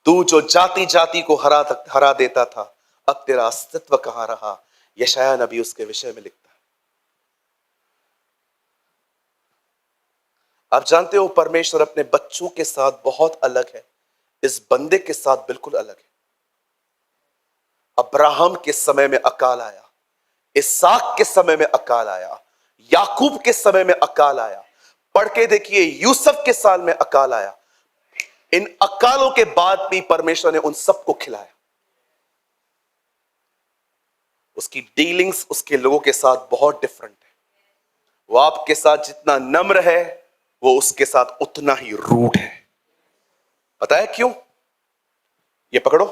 तू जो जाति जाति को हरा देता था, अब तेरा अस्तित्व कहां रहा? यशाया नबी उसके विषय में लिखता है। आप जानते हो, परमेश्वर अपने बच्चों के साथ बहुत अलग है, इस बंदे के साथ बिल्कुल अलग है। अब्राहम के समय में अकाल आया, इसहाक के समय में अकाल आया, याकूब के समय में अकाल आया, पढ़ के देखिए यूसुफ के साल में अकाल आया। इन अकालों के बाद भी परमेश्वर ने उन सबको खिलाया। उसकी डीलिंग्स उसके लोगों के साथ बहुत डिफरेंट है। वो आपके साथ जितना नम्र है, वो उसके साथ उतना ही रूड है। पता है क्यों? ये पकड़ो,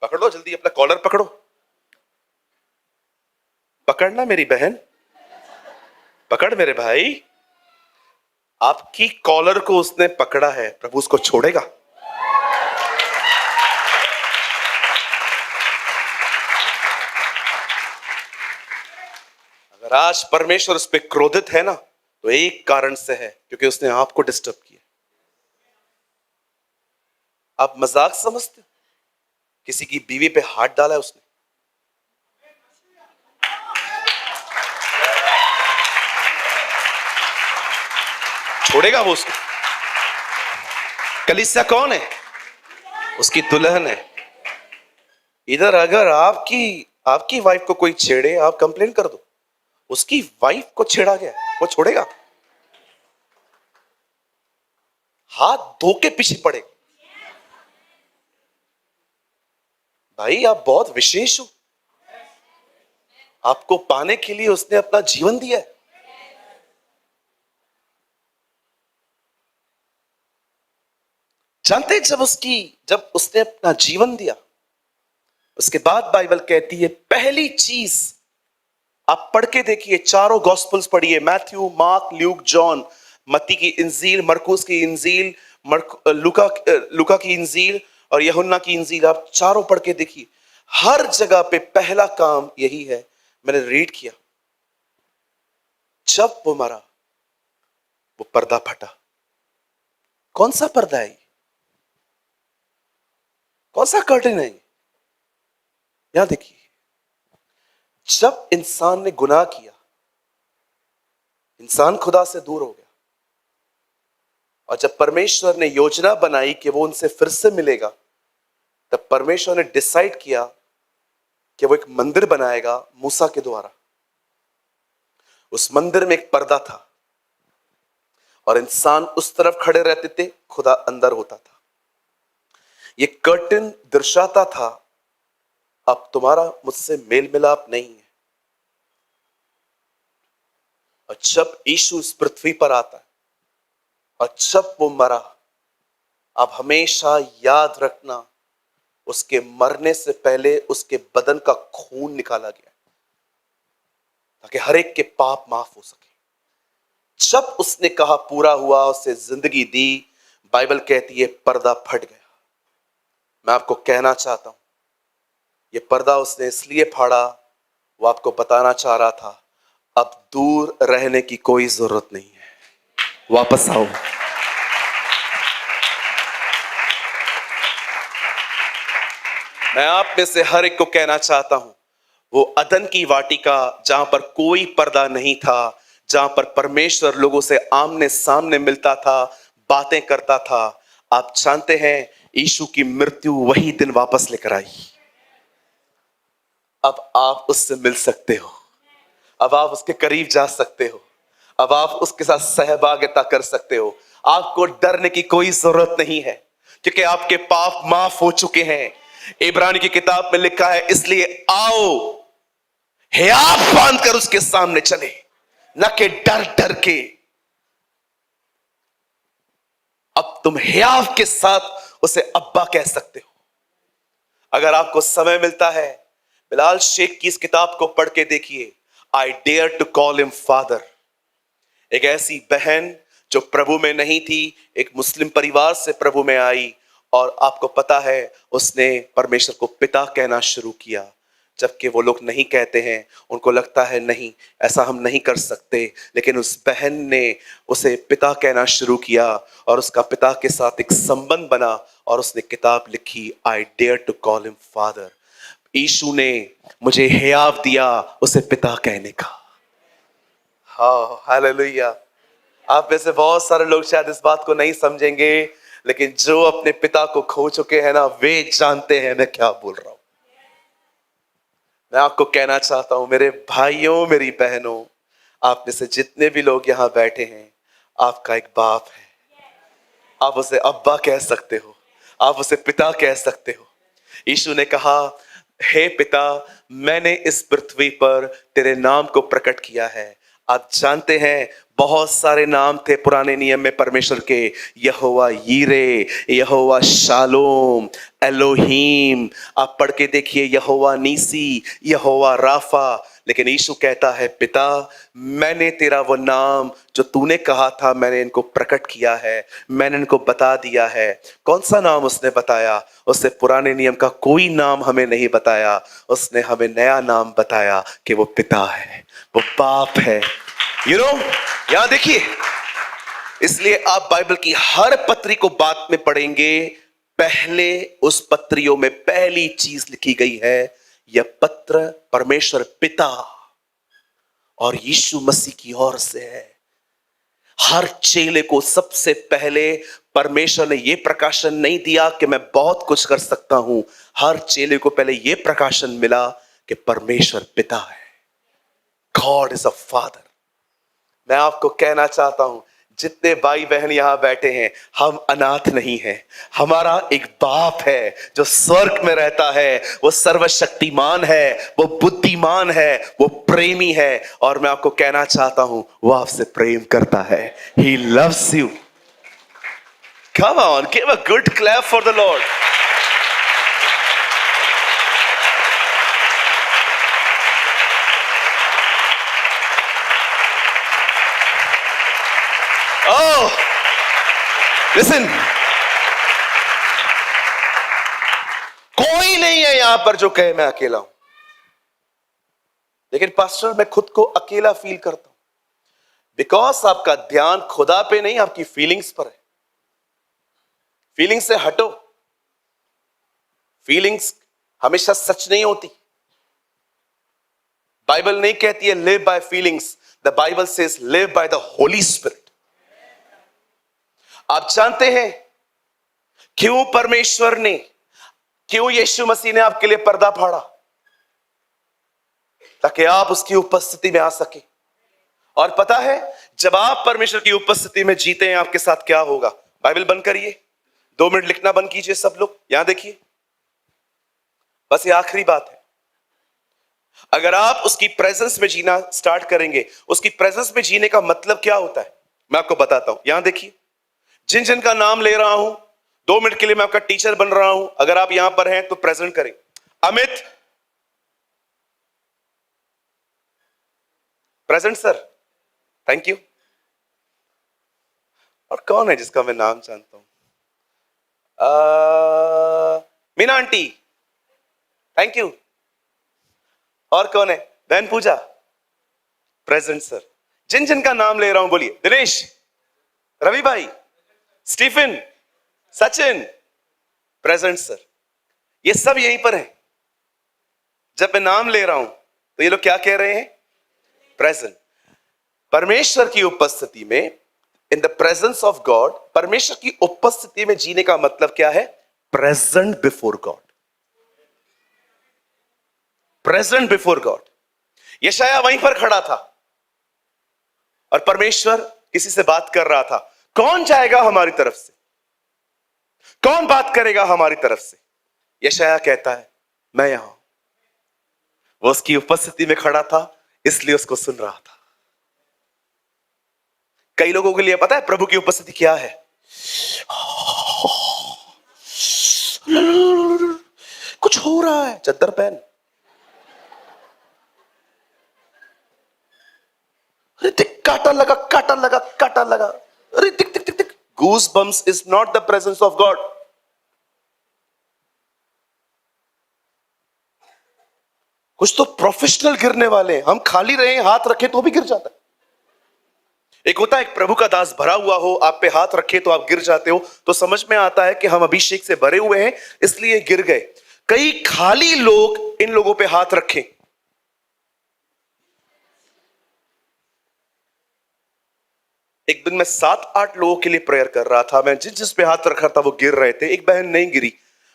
पकड़ो जल्दी, अपना कॉलर पकड़ो। पकड़ना मेरी बहन, पकड़ मेरे भाई। आपकी कॉलर को उसने पकड़ा है, प्रभु उसको छोड़ेगा? अगर आज परमेश्वर उस पर क्रोधित है ना, तो एक कारण से है, क्योंकि उसने आपको डिस्टर्ब किया। आप मजाक समझते हो? किसी की बीवी पे हाथ डाला है उसने, छोड़ेगा वो उसको? कलीसिया कौन है? उसकी दुल्हन है। इधर अगर आपकी वाइफ को कोई छेड़े, आप कंप्लेन कर दो, उसकी वाइफ को छेड़ा गया, वो छोड़ेगा? हाथ धो के पीछे पड़ेगा। भाई आप बहुत विशेष हो, आपको पाने के लिए उसने अपना जीवन दिया है। जानते, जब उसने अपना जीवन दिया, उसके बाद बाइबल कहती है, पहली चीज आप पढ़ के देखिए, चारों गॉस्पेल्स पढ़िए, मैथ्यू, मार्क, ल्यूक, जॉन, मत्ती की इंजील, मरकुस की इंजील, लुका की इंजील और यूहन्ना की इंजील, आप चारों पढ़ के देखिए, हर जगह पे पहला काम यही है। मैंने रीड किया, जब वो मरा, वो पर्दा फटा। कौन सा पर्दा है? कौन सा कर्टन है? यहां देखिए, जब इंसान ने गुनाह किया, इंसान खुदा से दूर हो गया, और जब परमेश्वर ने योजना बनाई कि वो उनसे फिर से मिलेगा, तब परमेश्वर ने डिसाइड किया कि वो एक मंदिर बनाएगा मूसा के द्वारा। उस मंदिर में एक पर्दा था और इंसान उस तरफ खड़े रहते थे, खुदा अंदर होता था। ये कर्टन दर्शाता था अब तुम्हारा मुझसे मेल मिलाप नहीं है। और जब यीशु इस पृथ्वी पर आता है और जब वो मरा, अब हमेशा याद रखना, उसके मरने से पहले उसके बदन का खून निकाला गया ताकि हर एक के पाप माफ हो सके। जब उसने कहा पूरा हुआ, उसे जिंदगी दी, बाइबल कहती है पर्दा फट गया। मैं आपको कहना चाहता हूं, ये पर्दा उसने इसलिए फाड़ा, वो आपको बताना चाह रहा था अब दूर रहने की कोई जरूरत नहीं है, वापस आओ। मैं आप में से हर एक को कहना चाहता हूं, वो अदन की वाटिका जहां पर कोई पर्दा नहीं था, जहां पर परमेश्वर लोगों से आमने सामने मिलता था, बातें करता था, आप जानते हैं यीशु की मृत्यु वही दिन वापस लेकर आई। अब आप उससे मिल सकते हो, अब आप उसके करीब जा सकते हो, अब आप उसके साथ सहभागिता कर सकते हो। आपको डरने की कोई जरूरत नहीं है क्योंकि आपके पाप माफ हो चुके हैं। इब्रानी की किताब में लिखा है, इसलिए आओ हियाव बांधकर उसके सामने चले, न कि डर डर के। अब तुम हियाव के साथ उसे अब्बा कह सकते हो। अगर आपको समय मिलता है, बिलाल शेख की इस किताब को पढ़ के देखिए, I dare to call him father. एक ऐसी बहन जो प्रभु में नहीं थी, एक मुस्लिम परिवार से प्रभु में आई, और आपको पता है उसने परमेश्वर को पिता कहना शुरू किया, जबकि वो लोग नहीं कहते हैं। उनको लगता है नहीं, ऐसा हम नहीं कर सकते, लेकिन उस बहन ने उसे पिता कहना शुरू किया और उसका पिता के साथ एक संबंध बना और उसने किताब लिखी, I dare to call him father. Yeshu ने मुझे हियाव दिया उसे पिता कहने का। हाँ, हालेलुया। आप में से बहुत सारे लोग शायद इस बात को नहीं समझेंगे, लेकिन जो अपने पिता को खो चुके हैं ना, वे जानते हैं मैं क्या बोल रहा हूं। मैं आपको कहना चाहता हूं, मेरे भाइयों, मेरी बहनों, आप में से जितने भी लोग यहां बैठे हैं, आपका एक बाप है। आप उसे अब्बा कह सकते हो, आप उसे पिता कह सकते हो। यीशु ने कहा, हे पिता, मैंने इस पृथ्वी पर तेरे नाम को प्रकट किया है। आप जानते हैं बहुत सारे नाम थे पुराने नियम में परमेश्वर के, यहोवा यीरे, यहोवा शालोम, एलोहीम। आप पढ़ के देखिए, यहोवा नीसी, यहोवा राफा। लेकिन यीशु कहता है, पिता, मैंने तेरा वो नाम जो तूने कहा था, मैंने इनको प्रकट किया है, मैंने इनको बता दिया है। कौन सा नाम उसने बताया? उसने पुराने नियम का कोई नाम हमें नहीं बताया, उसने हमें नया नाम बताया कि वो पिता है, वो बाप है। यहां देखिए, इसलिए आप बाइबल की हर पत्री को बाद में पढ़ेंगे, पहले उस पत्रियों में पहली चीज लिखी गई है, यह पत्र परमेश्वर पिता और यीशु मसीह की ओर से है। हर चेले को सबसे पहले परमेश्वर ने यह प्रकाशन नहीं दिया कि मैं बहुत कुछ कर सकता हूं। हर चेले को पहले यह प्रकाशन मिला कि परमेश्वर पिता है। God is a father. मैं आपको कहना चाहता हूं, जितने भाई बहन यहां बैठे हैं, हम अनाथ नहीं हैं। हमारा एक बाप है जो स्वर्ग में रहता है, वो सर्वशक्तिमान है, वो बुद्धिमान है, वो प्रेमी है। और मैं आपको कहना चाहता हूं, वो आपसे प्रेम करता है। He loves you. Come on, give a good clap for the Lord. Oh, listen. कोई नहीं है यहां पर जो कहे मैं अकेला हूं, लेकिन पास्टर मैं खुद को अकेला फील करता हूं, बिकॉज आपका ध्यान खुदा पे नहीं, आपकी फीलिंग्स पर है। फीलिंग्स से हटो। फीलिंग्स हमेशा सच नहीं होती। बाइबल नहीं कहती है live by feelings, the Bible says live by the Holi spirit. आप जानते हैं क्यों परमेश्वर ने, क्यों यीशु मसीह ने आपके लिए पर्दा फाड़ा? ताकि आप उसकी उपस्थिति में आ सके। और पता है, जब आप परमेश्वर की उपस्थिति में जीते हैं, आपके साथ क्या होगा? बाइबल बंद करिए, 2 मिनट लिखना बंद कीजिए सब लोग, यहां देखिए, बस ये आखिरी बात है। अगर आप उसकी प्रेजेंस में जीना स्टार्ट करेंगे, उसकी प्रेजेंस में जीने का मतलब क्या होता है मैं आपको बताता हूं। यहां देखिए, जिन जिन का नाम ले रहा हूं, 2 मिनट के लिए मैं आपका टीचर बन रहा हूं। अगर आप यहां पर हैं तो प्रेजेंट करें। Amit, present sir, thank you. और कौन है जिसका मैं नाम जानता हूं? Meena aunty, thank you. और कौन है? बहन पूजा, प्रेजेंट सर। जिन जिन का नाम ले रहा हूं बोलिए। दिनेश, रवि भाई, स्टीफन, सचिन, प्रेजेंट सर। ये सब यहीं पर है। जब मैं नाम ले रहा हूं तो ये लोग क्या कह रहे हैं? प्रेजेंट। परमेश्वर की उपस्थिति में, in the presence of God, परमेश्वर की उपस्थिति में जीने का मतलब क्या है? Present before God. Present before God. Yashaya वहीं पर खड़ा था और परमेश्वर किसी से बात कर रहा था। कौन जाएगा हमारी तरफ से? कौन बात करेगा हमारी तरफ से? यशाया कहता है, मैं यहां हूं। वो उसकी उपस्थिति में खड़ा था, इसलिए उसको सुन रहा था। कई लोगों के लिए पता है प्रभु की उपस्थिति क्या है? कुछ हो रहा है, चद्दर पहन। अरे दिख, काटा लगा, काटा लगा, काटा लगा। अरे दिख दिख दिख दिख। Goose bumps is not the presence of God. कुछ तो प्रोफेशनल गिरने वाले हैं, हम खाली रहे, हाथ रखे तो भी गिर जाता है। एक होता है एक प्रभु का दास भरा हुआ हो, आप पे हाथ रखे तो आप गिर जाते हो, तो समझ में आता है कि हम अभिषेक से भरे हुए हैं, इसलिए गिर गए। कई खाली लोग इन लोगों पे हाथ रखें। एक दिन मैं 7-8 लोगों के लिए प्रेयर कर रहा था। मैं जिस जिस पे हाथ रखा था वो गिर रहे थे। एक बहन नहीं गिरी,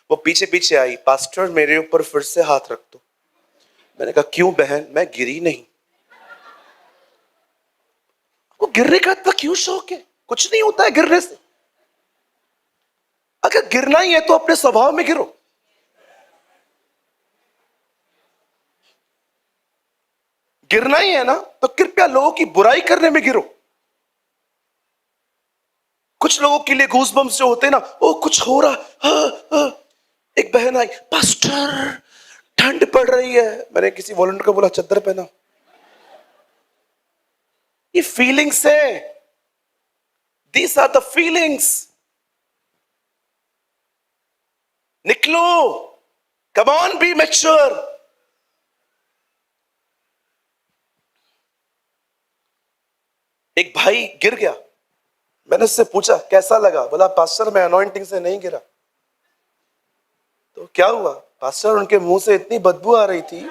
वो पीछे पीछे आई, पास्टर मेरे ऊपर फिर से हाथ रख दो। मैंने कहा क्यों बहन? मैं गिरी नहीं। वो गिरने का इतना क्यों शौक है? कुछ नहीं होता है गिरने से। अगर गिरना ही है तो अपने स्वभाव में गिरो। गिरना ही है ना तो कृपया लोगों की बुराई करने में गिरो। कुछ लोगों के लिए गूज़बम्स जो होते हैं ना, ओ कुछ हो रहा, हाँ, हाँ। एक बहन आई, पास्टर ठंड पड़ रही है। मैंने किसी वॉलंटियर को बोला चद्दर पहना। ये फीलिंग्स है, दीज आर द फीलिंग्स। निकलो, कम ऑन, बी मैच्योर। एक भाई गिर गया, मैंने उससे पूछा कैसा लगा? बोला पास्टर मैं अनॉइंटिंग से नहीं गिरा। तो क्या हुआ? पास्टर उनके मुंह से इतनी बदबू आ रही थी,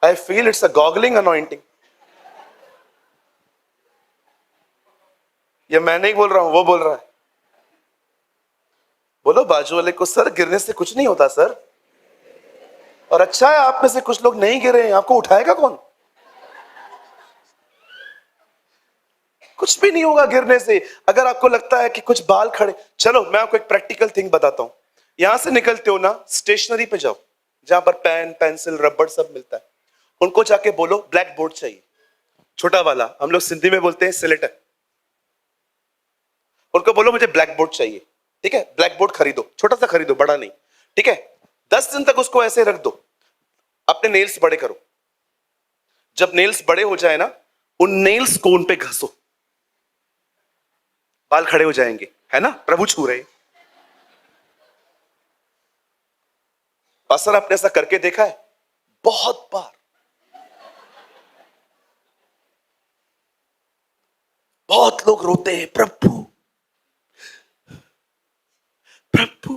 I feel it's a goggling anointing. ये मैं नहीं बोल रहा हूं, वो बोल रहा है। बोलो बाजू वाले को, सर गिरने से कुछ नहीं होता सर। और अच्छा है आप में से कुछ लोग नहीं गिरे हैं, आपको उठाएगा कौन? कुछ भी नहीं होगा गिरने से। अगर आपको लगता है कि कुछ बाल खड़े, चलो मैं आपको एक प्रैक्टिकल थिंग बताता हूं। यहां से निकलते हो ना, स्टेशनरी पे जाओ, जहां पर पेन, पेंसिल, रबड़ सब मिलता है। उनको जाके बोलो ब्लैक बोर्ड चाहिए, छोटा वाला, हम लोग सिंधी में बोलते हैं सिलेटर। उनको बोलो मुझे ब्लैक बोर्ड चाहिए, ठीक है? ब्लैक बोर्ड खरीदो, छोटा सा खरीदो, बड़ा नहीं, ठीक है? 10 दिन तक उसको ऐसे रख दो। अपने नेल्स बड़े करो। जब नेल्स बड़े हो जाए ना, उन नेल्स को उन पे घसो, बाल खड़े हो जाएंगे, है ना? प्रभु छू रहे। पास्टर आपने ऐसा करके देखा है? बहुत बार। बहुत लोग रोते हैं, प्रभु प्रभु।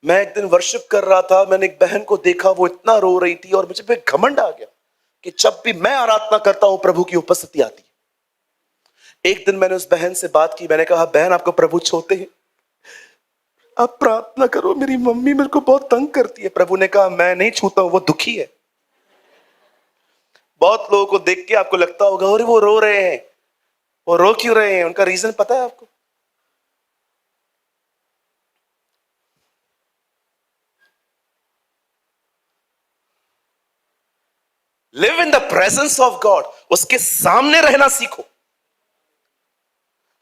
मैं एक दिन वर्शिप कर रहा था, मैंने एक बहन को देखा, वो इतना रो रही थी और मुझे पे घमंड आ गया। कि जब भी मैं आराधना करता हूं प्रभु की उपस्थिति आती है। एक दिन मैंने उस बहन से बात की, मैंने कहा बहन आपको प्रभु छोते हैं, आप प्रार्थना करो, मेरी मम्मी मेरे को बहुत तंग करती है। प्रभु ने कहा मैं नहीं छूता हूं, वो दुखी है। बहुत लोगों को देख के आपको लगता होगा अरे वो रो रहे हैं, वो रो क्यों रहे हैं, उनका रीजन पता है आपको? Live in the presence of God, उसके सामने रहना सीखो।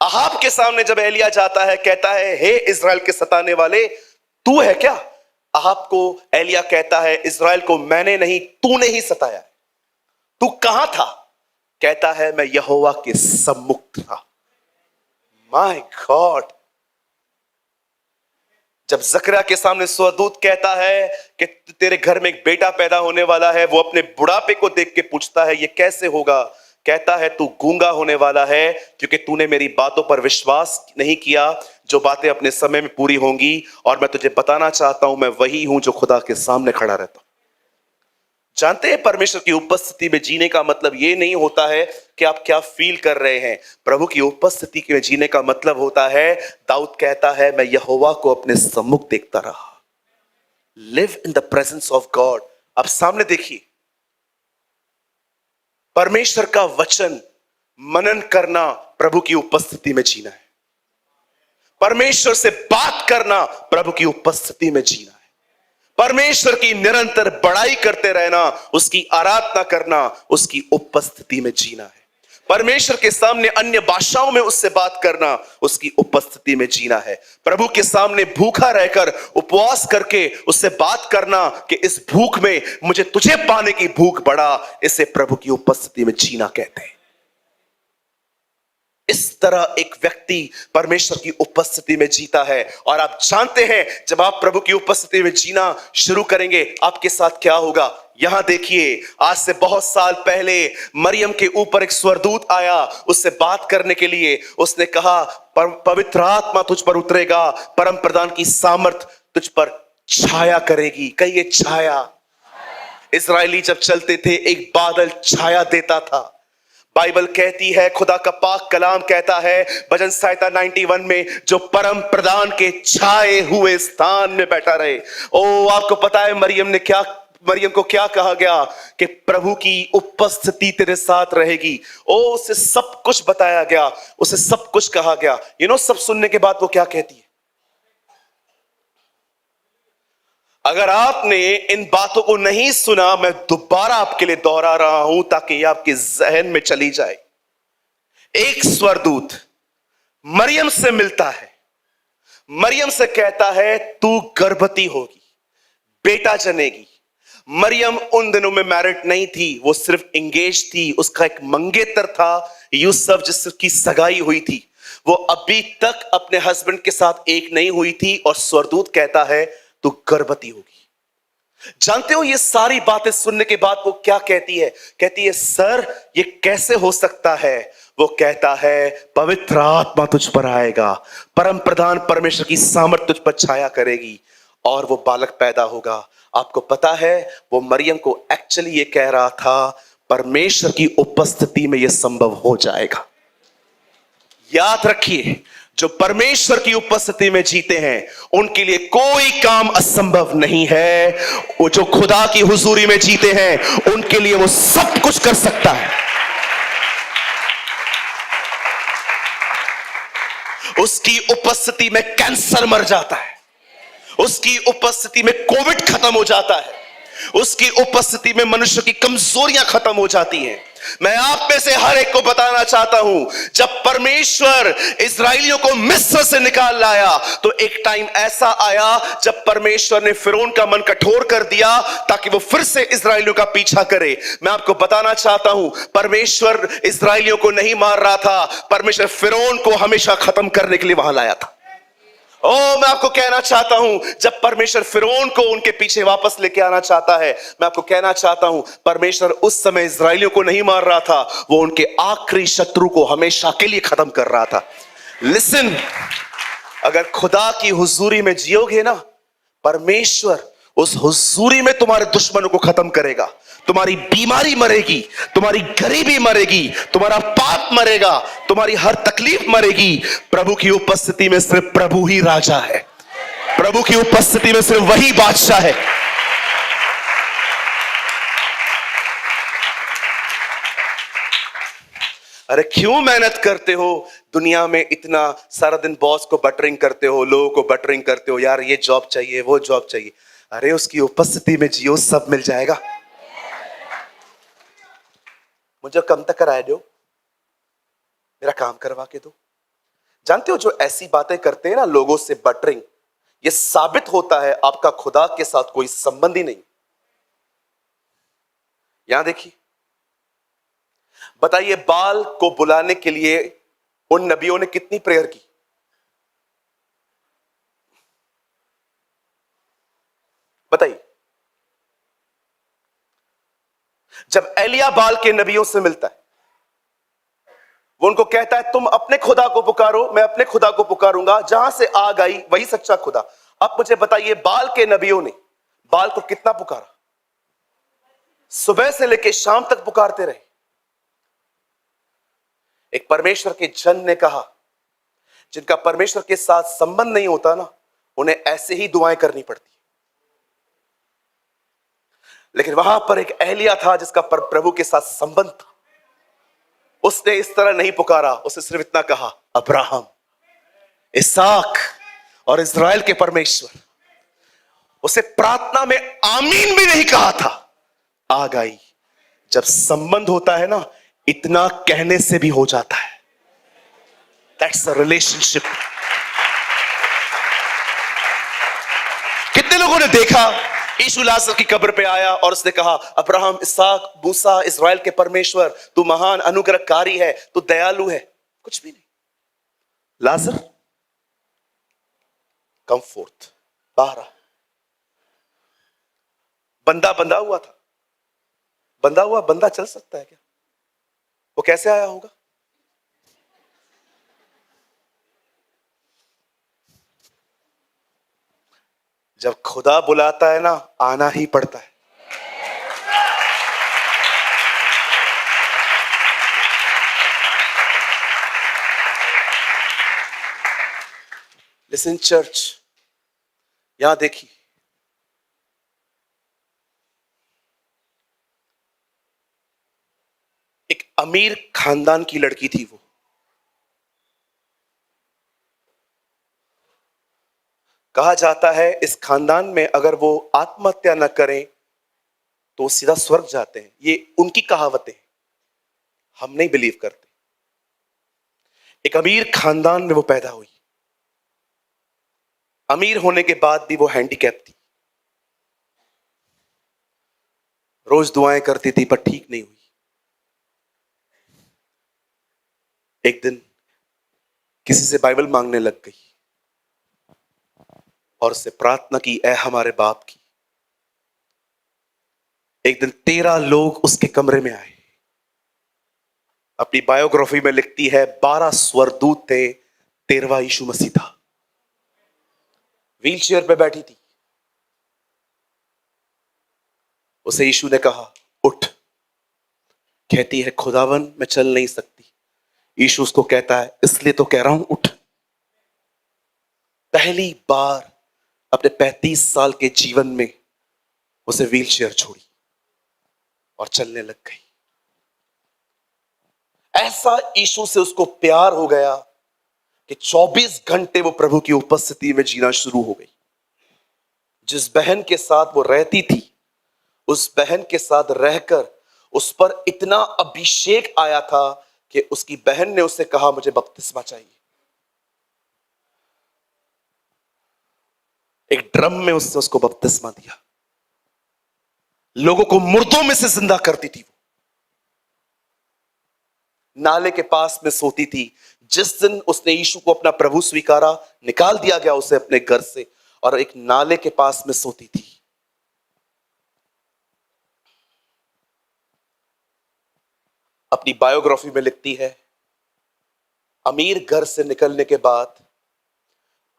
अहाब के सामने जब एलिया जाता है, कहता है हे इजराइल के सताने वाले, तू है क्या? अहाब को एलिया कहता है इजराइल को मैंने नहीं, तूने ही सताया। तू कहां था? कहता है मैं यहोवा के सम्मुख था। My God. जब जकरिया के सामने स्वर्गदूत कहता है कि तेरे घर में एक बेटा पैदा होने वाला है, वो अपने बुढ़ापे को देख के पूछता है ये कैसे होगा? कहता है तू गूंगा होने वाला है क्योंकि तूने मेरी बातों पर विश्वास नहीं किया, जो बातें अपने समय में पूरी होंगी। और मैं तुझे बताना चाहता हूं मैं वही हूं जो खुदा के सामने खड़ा रहता हूं। जानते हैं परमेश्वर की उपस्थिति में जीने का मतलब ये नहीं होता है कि आप क्या फील कर रहे हैं। प्रभु की उपस्थिति में जीने का मतलब होता है, दाऊद कहता है मैं यहोवा को अपने सम्मुख देखता रहा। Live in the presence of God. अब सामने देखिए, परमेश्वर का वचन मनन करना प्रभु की उपस्थिति में जीना है। परमेश्वर से बात करना प्रभु की उपस्थिति में जीना है। परमेश्वर की निरंतर बड़ाई करते रहना, उसकी आराधना करना, उसकी उपस्थिति में जीना है। परमेश्वर के सामने अन्य भाषाओं में उससे बात करना, उसकी उपस्थिति में जीना है। प्रभु के सामने भूखा रहकर उपवास करके उससे बात करना कि इस भूख में मुझे तुझे पाने की भूख बढ़ा, इसे प्रभु की उपस्थिति में जीना कहते हैं। इस तरह एक व्यक्ति परमेश्वर की उपस्थिति में जीता है। और आप जानते हैं जब आप प्रभु की उपस्थिति में जीना शुरू करेंगे आपके साथ क्या होगा। यहां देखिए, आज से बहुत साल पहले मरियम के ऊपर एक स्वर्गदूत आया उससे बात करने के लिए। उसने कहा पवित्र आत्मा तुझ पर उतरेगा, परम प्रधान की सामर्थ तुझ पर छाया करेगी। कहिए छाया। इस्राएली जब चलते थे एक बादल छाया देता था। बाइबल कहती है, खुदा का पाक कलाम कहता है भजन संहिता 91 में, जो परम प्रधान के छाए हुए स्थान में बैठा रहे। ओ आपको पता है मरियम को क्या कहा गया कि प्रभु की उपस्थिति तेरे साथ रहेगी। ओ उसे सब कुछ बताया गया, उसे सब कुछ कहा गया। सब सुनने के बाद वो क्या कहती है? अगर आपने इन बातों को नहीं सुना, मैं दोबारा आपके लिए दोहरा रहा हूं ताकि यह आपके जहन में चली जाए। एक स्वर्गदूत मरियम से मिलता है, मरियम से कहता है तू गर्भवती होगी, बेटा जनेगी। मरियम उन दिनों में मैरिड नहीं थी, वो सिर्फ एंगेज थी। उसका एक मंगेतर था यूसुफ जिसकी सगाई हुई थी। वो अभी तक अपने हस्बैंड के साथ एक नहीं हुई थी और स्वर्गदूत कहता है तू गर्भवती होगी। जानते हो ये सारी बातें सुनने के बाद वो क्या कहती है? कहती है सर ये कैसे हो सकता है? वो कहता है पवित्र आत्मा तुझ पर आएगा, परम प्रधान परमेश्वर की सामर्थ तुझ पर छाया करेगी और वो बालक पैदा होगा। आपको पता है वो मरियम को एक्चुअली ये कह रहा था परमेश्वर की उपस्थिति में ये संभव हो जाएगा। याद रखिए, जो परमेश्वर की उपस्थिति में जीते हैं उनके लिए कोई काम असंभव नहीं है। वो जो खुदा की हुजूरी में जीते हैं उनके लिए वो सब कुछ कर सकता है। उसकी उपस्थिति में कैंसर मर जाता है, उसकी उपस्थिति में कोविड खत्म हो जाता है, उसकी उपस्थिति में मनुष्य की कमजोरियां खत्म हो जाती हैं। मैं आप में से हर एक को बताना चाहता हूं, जब परमेश्वर इस्राएलियों को मिस्र से निकाल लाया तो एक टाइम ऐसा आया जब परमेश्वर ने फिरौन का मन कठोर कर दिया ताकि वो फिर से इस्राएलियों का पीछा करे। मैं आपको बताना चाहता हूं, परमेश्वर इस्राएलियों को नहीं मार रहा था, परमेश्वर फिरौन को हमेशा खत्म करने के लिए वहां लाया था। मैं आपको कहना चाहता हूं, जब परमेश्वर फिरौन को उनके पीछे वापस लेके आना चाहता है, मैं आपको कहना चाहता हूं परमेश्वर उस समय इस्राएलियों को नहीं मार रहा था, वो उनके आखिरी शत्रु को हमेशा के लिए खत्म कर रहा था। लिसन, अगर खुदा की हुजूरी में जियोगे ना, परमेश्वर उस हुजूरी में तुम्हारे दुश्मनों को खत्म करेगा। तुम्हारी बीमारी मरेगी, तुम्हारी गरीबी मरेगी, तुम्हारा पाप मरेगा, तुम्हारी हर तकलीफ मरेगी। प्रभु की उपस्थिति में सिर्फ प्रभु ही राजा है, प्रभु की उपस्थिति में सिर्फ वही बादशाह है। अरे क्यों मेहनत करते हो दुनिया में, इतना सारा दिन बॉस को बटरिंग करते हो, लोगों को बटरिंग करते हो, यार ये जॉब चाहिए वो जॉब चाहिए। अरे उसकी उपस्थिति में जियो, सब मिल जाएगा। मुझे कम तक कराए दो, मेरा काम करवा के दो। जानते हो जो ऐसी बातें करते हैं ना लोगों से बटरिंग, ये साबित होता है आपका खुदा के साथ कोई संबंध ही नहीं। यहां देखिए, बताइए बाल को बुलाने के लिए उन नबियों ने कितनी प्रेयर की? बताइए। जब एलिया बाल के नबियों से मिलता है, वो उनको कहता है तुम अपने खुदा को पुकारो, मैं अपने खुदा को पुकारूंगा, जहां से आग आई वही सच्चा खुदा। अब मुझे बताइए बाल के नबियों ने बाल को कितना पुकारा? सुबह से लेकर शाम तक पुकारते रहे। एक परमेश्वर के जन ने कहा, जिनका परमेश्वर के साथ संबंध नहीं होता ना, उन्हें ऐसे ही दुआएं करनी पड़ती। लेकिन वहां पर एक एलिया था जिसका प्रभु के साथ संबंध था। उसने इस तरह नहीं पुकारा, उसने सिर्फ इतना कहा, अब्राहम, इसहाक और इस्राएल के परमेश्वर। उसे प्रार्थना में आमीन भी नहीं कहा था। आग आई। जब संबंध होता है ना, इतना कहने से भी हो जाता है। That's a relationship. कितने लोगों ने देखा यीशु लाजर की कब्र पे आया और उसने कहा, अब्राहम, इसहाक, मूसा, इस्राएल के परमेश्वर, तू महान अनुग्रहकारी है, तू दयालु है। कुछ भी नहीं। लाजर कम फोर्थ, बाहर आ। बंदा बंधा हुआ था। बंधा हुआ बंदा चल सकता है क्या? वो कैसे आया होगा? जब खुदा बुलाता है ना, आना ही पड़ता है। लिसन चर्च, यहां देखिए, एक अमीर खानदान की लड़की थी। वो कहा जाता है इस खानदान में अगर वो आत्महत्या न करें तो सीधा स्वर्ग जाते हैं। ये उनकी कहावतें, हम नहीं बिलीव करते। एक अमीर खानदान में वो पैदा हुई। अमीर होने के बाद भी वो हैंडीकैप थी। रोज दुआएं करती थी पर ठीक नहीं हुई। एक दिन किसी से बाइबल मांगने लग गई और उससे प्रार्थना की, ऐ हमारे बाप की। एक दिन 13 लोग उसके कमरे में आए। अपनी बायोग्राफी में लिखती है 12 स्वर्गदूत थे, 13वां यीशु मसीह था। व्हील चेयर पे बैठी थी। उसे यीशु ने कहा, उठ। कहती है, खुदावन मैं चल नहीं सकती। यीशु उसको कहता है, इसलिए तो कह रहा हूं उठ। पहली बार अपने 35 साल के जीवन में उसे व्हील चेयर छोड़ी और चलने लग गई। ऐसा यीशु से उसको प्यार हो गया कि 24 घंटे वो प्रभु की उपस्थिति में जीना शुरू हो गई। जिस बहन के साथ वो रहती थी, उस बहन के साथ रहकर उस पर इतना अभिषेक आया था कि उसकी बहन ने उससे कहा, मुझे बपतिस्मा चाहिए। एक ड्रम में उसने उसको बपतिस्मा दिया। लोगों को मुर्दों में से जिंदा करती थी। वो नाले के पास में सोती थी। जिस दिन उसने यीशु को अपना प्रभु स्वीकारा, निकाल दिया गया उसे अपने घर से और एक नाले के पास में सोती थी। अपनी बायोग्राफी में लिखती है, अमीर घर से निकलने के बाद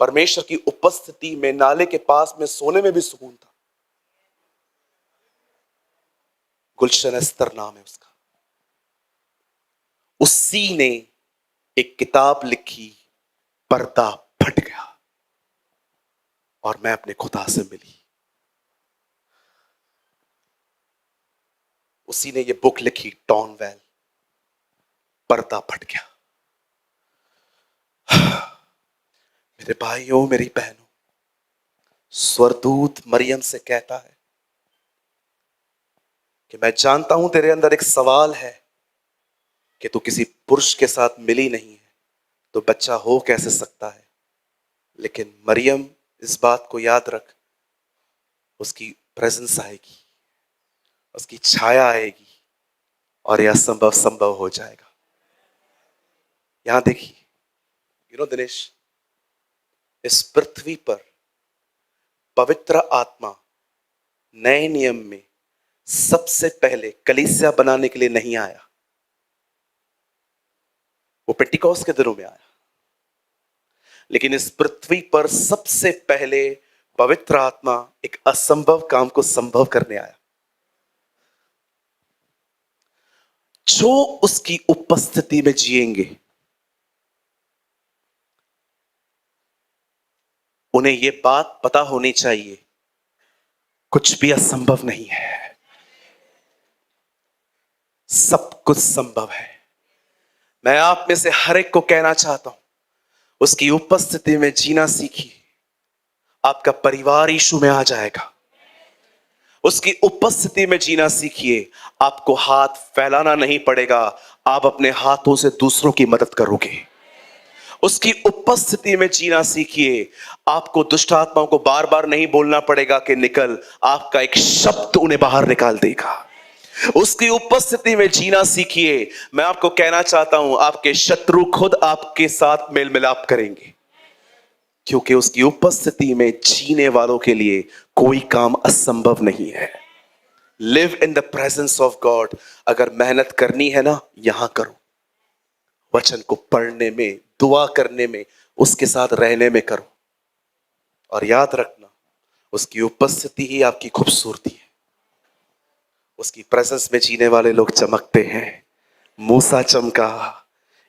परमेश्वर की उपस्थिति में नाले के पास में सोने में भी सुकून था। गुलशन अस्तर नाम है उसका। उसी ने एक किताब लिखी, पर्दा फट गया और मैं अपने खुदा से मिली। उसी ने ये बुक लिखी, टॉनवेल, पर्दा फट गया। मेरे भाइयों, मेरी बहनों, स्वर्गदूत मरियम से कहता है कि मैं जानता हूं तेरे अंदर एक सवाल है कि तू किसी पुरुष के साथ मिली नहीं है तो बच्चा हो कैसे सकता है। लेकिन मरियम, इस बात को याद रख, उसकी प्रेजेंस आएगी, उसकी छाया आएगी और यह संभव संभव हो जाएगा। यहां देखिए, दिनेश, इस पृथ्वी पर पवित्र आत्मा नए नियम में सबसे पहले कलीसिया बनाने के लिए नहीं आया, वो पेंटिकॉस्ट के दिनों में आया। लेकिन इस पृथ्वी पर सबसे पहले पवित्र आत्मा एक असंभव काम को संभव करने आया। जो उसकी उपस्थिति में जिएंगे उन्हें यह बात पता होनी चाहिए, कुछ भी असंभव नहीं है, सब कुछ संभव है। मैं आप में से हर एक को कहना चाहता हूं, उसकी उपस्थिति में जीना सीखिए, आपका परिवार यीशु में आ जाएगा। उसकी उपस्थिति में जीना सीखिए, आपको हाथ फैलाना नहीं पड़ेगा, आप अपने हाथों से दूसरों की मदद करोगे। उसकी उपस्थिति में जीना सीखिए, आपको दुष्ट आत्माओं को बार बार नहीं बोलना पड़ेगा कि निकल, आपका एक शब्द उन्हें बाहर निकाल देगा। उसकी उपस्थिति में जीना सीखिए। मैं आपको कहना चाहता हूं, आपके शत्रु खुद आपके साथ मेल मिलाप करेंगे, क्योंकि उसकी उपस्थिति में जीने वालों के लिए कोई काम असंभव नहीं है। Live in the presence of God. अगर मेहनत करनी है ना, यहां करो, वचन को पढ़ने में, दुआ करने में, उसके साथ रहने में करो। और याद रखना, उसकी उपस्थिति ही आपकी खूबसूरती है। उसकी प्रेजेंस में जीने वाले लोग चमकते हैं। मूसा चमका,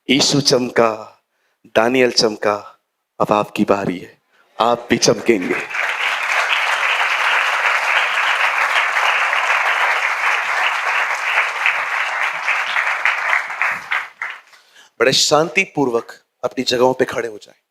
यीशु चमका, दानियल चमका, अब आपकी बारी है, आप भी चमकेंगे। बड़े शांति पूर्वक अपनी जगहों पे खड़े हो जाएं।